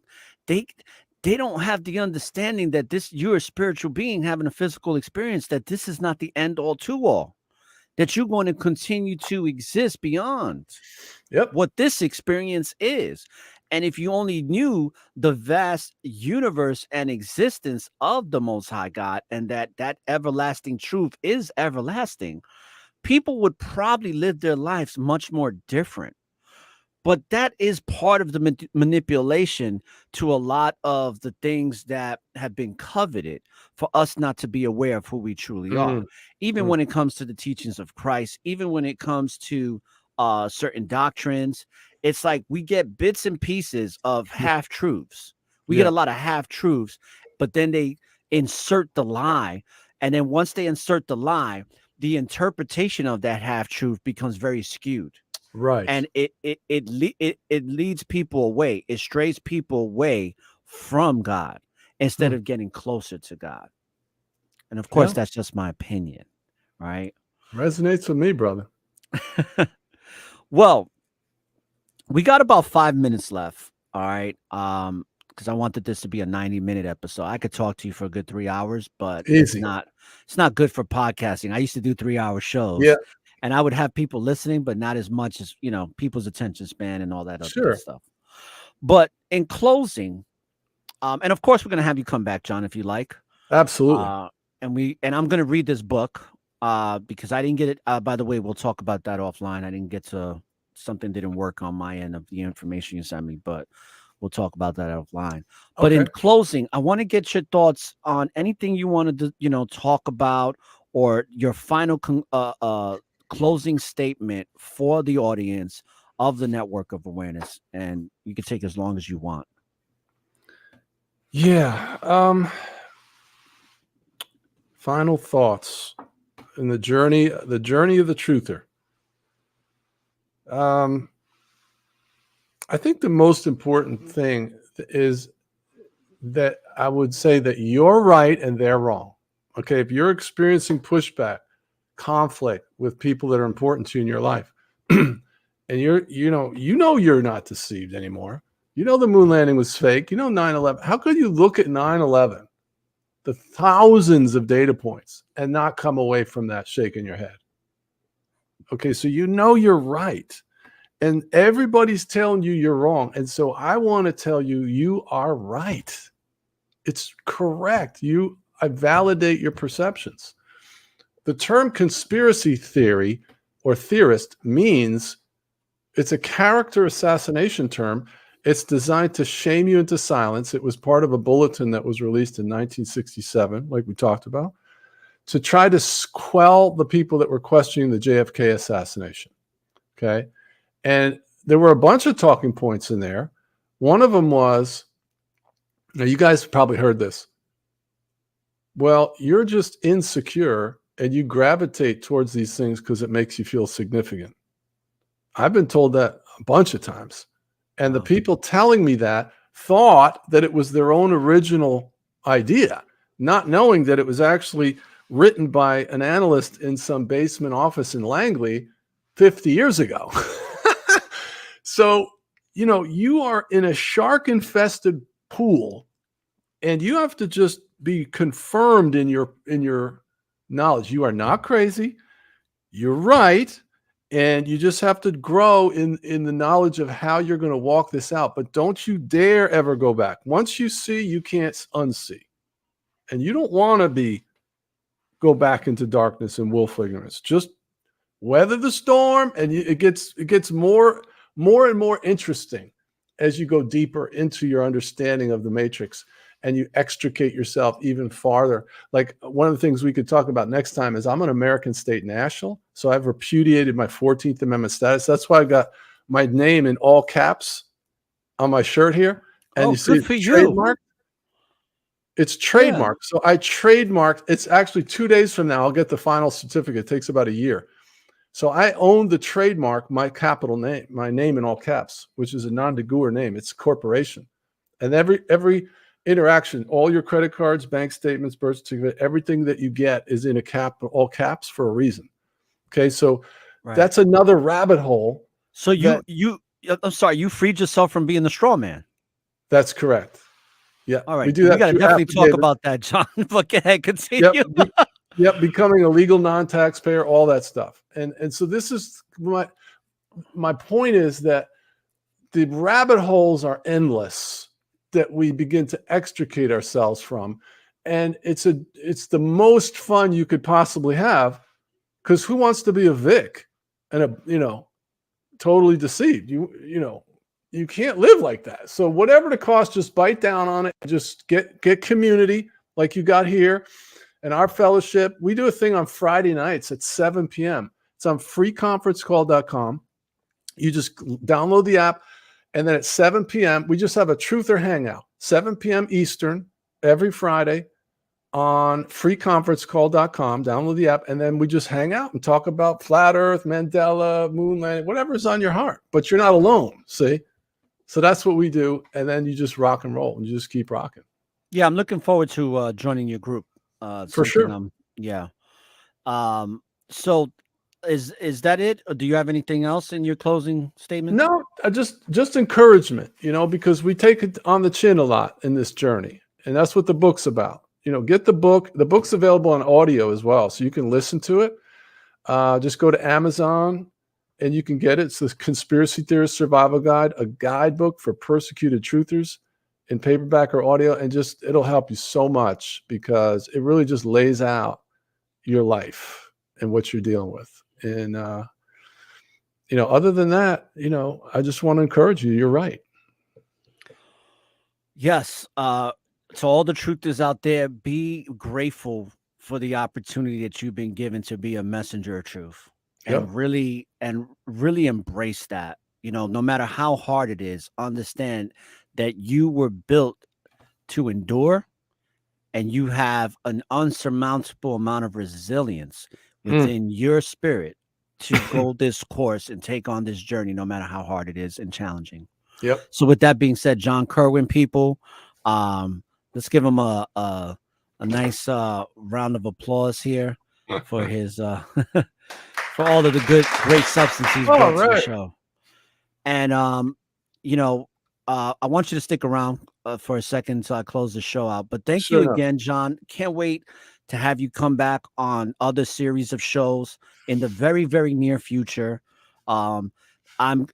have the understanding that you're a spiritual being having a physical experience, that this is not the end all to all, that you're going to continue to exist beyond what this experience is. And if you only knew the vast universe and existence of the Most High God, and that everlasting truth is everlasting, people would probably live their lives much more different. But that is part of the manipulation to a lot of the things that have been coveted for us not to be aware of who we truly are. Even when it comes to the teachings of Christ, even when it comes to certain doctrines, it's like we get bits and pieces of half truths. We Yeah. get a lot of half truths, but then they insert the lie. And then once they insert the lie, the interpretation of that half truth becomes very skewed. Right. And it leads people away. It strays people away from God instead of getting closer to God. And of course, that's just my opinion, right? Resonates with me, brother. Well, we got about 5 minutes left. All right. Because I wanted this to be a 90-minute episode. I could talk to you for a good 3 hours, but it's not good for podcasting. I used to do 3-hour shows. Yeah. And I would have people listening, but not as much as, people's attention span and all that other good stuff. But in closing, and of course, we're going to have you come back, John, if you like. Absolutely. And I'm going to read this book because I didn't get it. By the way, we'll talk about that offline. I didn't get to something didn't work on my end of the information you sent me, but we'll talk about that offline. But in closing, I want to get your thoughts on anything you wanted to, talk about, or your final closing statement for the audience of the Network of Awareness. And you can take as long as you want. Yeah. Final thoughts in the journey of the truther. I think the most important thing is that I would say that you're right and they're wrong. Okay. If you're experiencing pushback, conflict with people that are important to you in your life, and you're not deceived anymore. The moon landing was fake. 9/11. How could you look at 9/11, the thousands of data points, and not come away from that shaking your head? Okay, so you're right. And everybody's telling you you're wrong. And so I want to tell you, you are right. It's correct. I validate your perceptions. The term conspiracy theory or theorist means it's a character assassination term. It's designed to shame you into silence. It was part of a bulletin that was released in 1967, like we talked about, to try to quell the people that were questioning the JFK assassination. Okay. And there were a bunch of talking points in there. One of them was, now you guys have probably heard this. Well, you're just insecure and you gravitate towards these things because it makes you feel significant. I've been told that a bunch of times. And the people telling me that thought that it was their own original idea, not knowing that it was actually written by an analyst in some basement office in Langley 50 years ago. So, you are in a shark-infested pool, and you have to just be confirmed in your knowledge. You are not crazy. You're right. And you just have to grow in the knowledge of how you're going to walk this out. But don't you dare ever go back. Once you see, you can't unsee. And you don't want to go back into darkness and willful ignorance. Just weather the storm, and it gets more and more interesting as you go deeper into your understanding of the matrix and you extricate yourself even farther. Like one of the things we could talk about next time is I'm an American state national. So I've repudiated my 14th Amendment status. That's why I got my name in all caps on my shirt here. And you see it's trademarked. It's trademarked. Yeah. So I trademarked. It's actually 2 days from now. I'll get the final certificate. It takes about a year. So I own the trademark, my capital name, my name in all caps, which is a non-de jure name. It's a corporation. And every interaction, all your credit cards, bank statements, birth certificate, everything that you get is in all caps for a reason. Okay, so that's another rabbit hole. So I'm sorry, you freed yourself from being the straw man. That's correct. Yeah. All right. We do that. We got to definitely talk about that, John. But go ahead, continue. Yep. Becoming a legal non-taxpayer, all that stuff. And so this is my point is that the rabbit holes are endless that we begin to extricate ourselves from. And it's the most fun you could possibly have, because who wants to be a Vic and totally deceived? You can't live like that. So whatever the cost, just bite down on it. Just get community like you got here. And our fellowship, we do a thing on Friday nights at 7 p.m. It's on freeconferencecall.com. You just download the app, and then at 7 p.m., we just have a Truther Hangout, 7 p.m. Eastern, every Friday on freeconferencecall.com. Download the app, and then we just hang out and talk about flat Earth, Mandela, moon landing, whatever's on your heart. But you're not alone, see? So that's what we do, and then you just rock and roll, and you just keep rocking. Yeah, I'm looking forward to joining your group. For sure. Yeah. So is that it? Or do you have anything else in your closing statement? No, just encouragement, because we take it on the chin a lot in this journey, and that's what the book's about. Get the book. The book's available on audio as well, so you can listen to it. Just go to Amazon, and you can get it. It's the Conspiracy Theorist Survival Guide, a guidebook for persecuted truthers, in paperback or audio, and it'll help you so much because it really just lays out your life and what you're dealing with. And other than that, I just want to encourage you. You're right. Yes. To all the truthers out there, be grateful for the opportunity that you've been given to be a messenger of truth. Yep. And really embrace that. No matter how hard it is, understand that you were built to endure, and you have an unsurmountable amount of resilience within your spirit to go this course and take on this journey, no matter how hard it is and challenging. Yep. So with that being said, John Kirwin, people, let's give him a nice round of applause here for his for all of the great substance he's brought to the show. And I want you to stick around for a second until I close the show out. But thank you again, John. Can't wait to have you come back on other series of shows in the very, very near future. I'm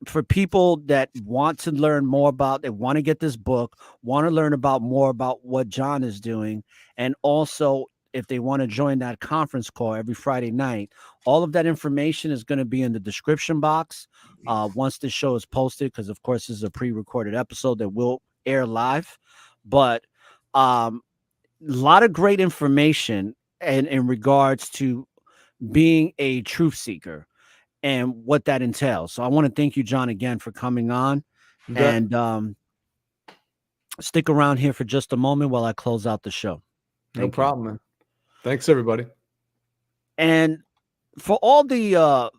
for people that want to learn more about, they want to get this book, want to learn more about what John is doing, and also if they want to join that conference call every Friday night, all of that information is going to be in the description box once the show is posted, because of course this is a pre-recorded episode that will air live. But a lot of great information in regards to being a truth seeker and what that entails. So I want to thank you, John, again for coming on. And stick around here for just a moment while I close out the show. No problem, man. Thanks, everybody. And for all the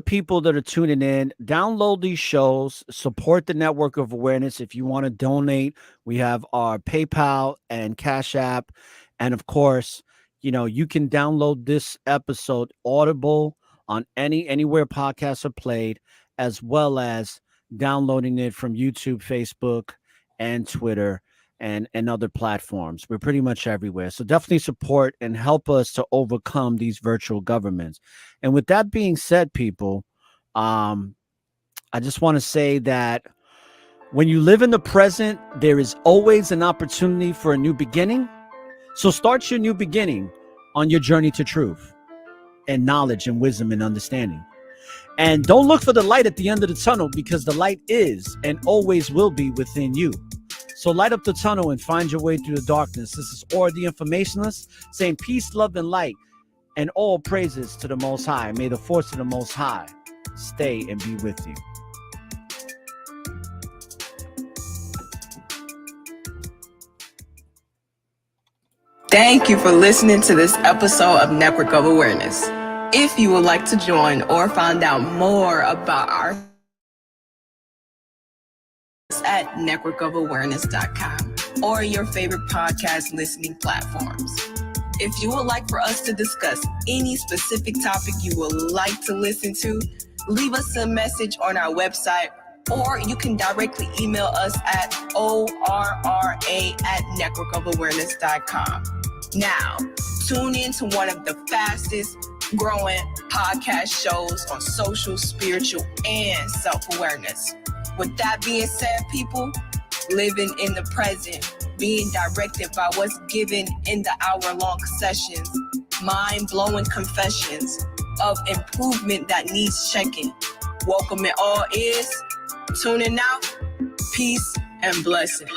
people that are tuning in, download these shows, support the Network of Awareness. If you want to donate, we have our PayPal and Cash App. And of course, you can download this episode Audible on anywhere podcasts are played, as well as downloading it from YouTube, Facebook, and Twitter, and other platforms. We're pretty much everywhere. So definitely support and help us to overcome these virtual governments. And with that being said, people, I just want to say that when you live in the present, there is always an opportunity for a new beginning. So start your new beginning on your journey to truth and knowledge and wisdom and understanding. And don't look for the light at the end of the tunnel, because the light is and always will be within you. So light up the tunnel and find your way through the darkness. This is Or the Informationalist saying peace, love, and light, and all praises to the Most High. May the force of the Most High stay and be with you. Thank you for listening to this episode of Network of Awareness. If you would like to join or find out more about our at networkofawareness.com or your favorite podcast listening platforms. If you would like for us to discuss any specific topic you would like to listen to, leave us a message on our website, or you can directly email us at orra@networkofawareness.com. Now, tune in to one of the fastest growing podcast shows on social, spiritual, and self-awareness. With that being said, people, living in the present, being directed by what's given in the hour-long sessions, mind-blowing confessions of improvement that needs checking. Welcome in all ears. Tuning out. Peace and blessings.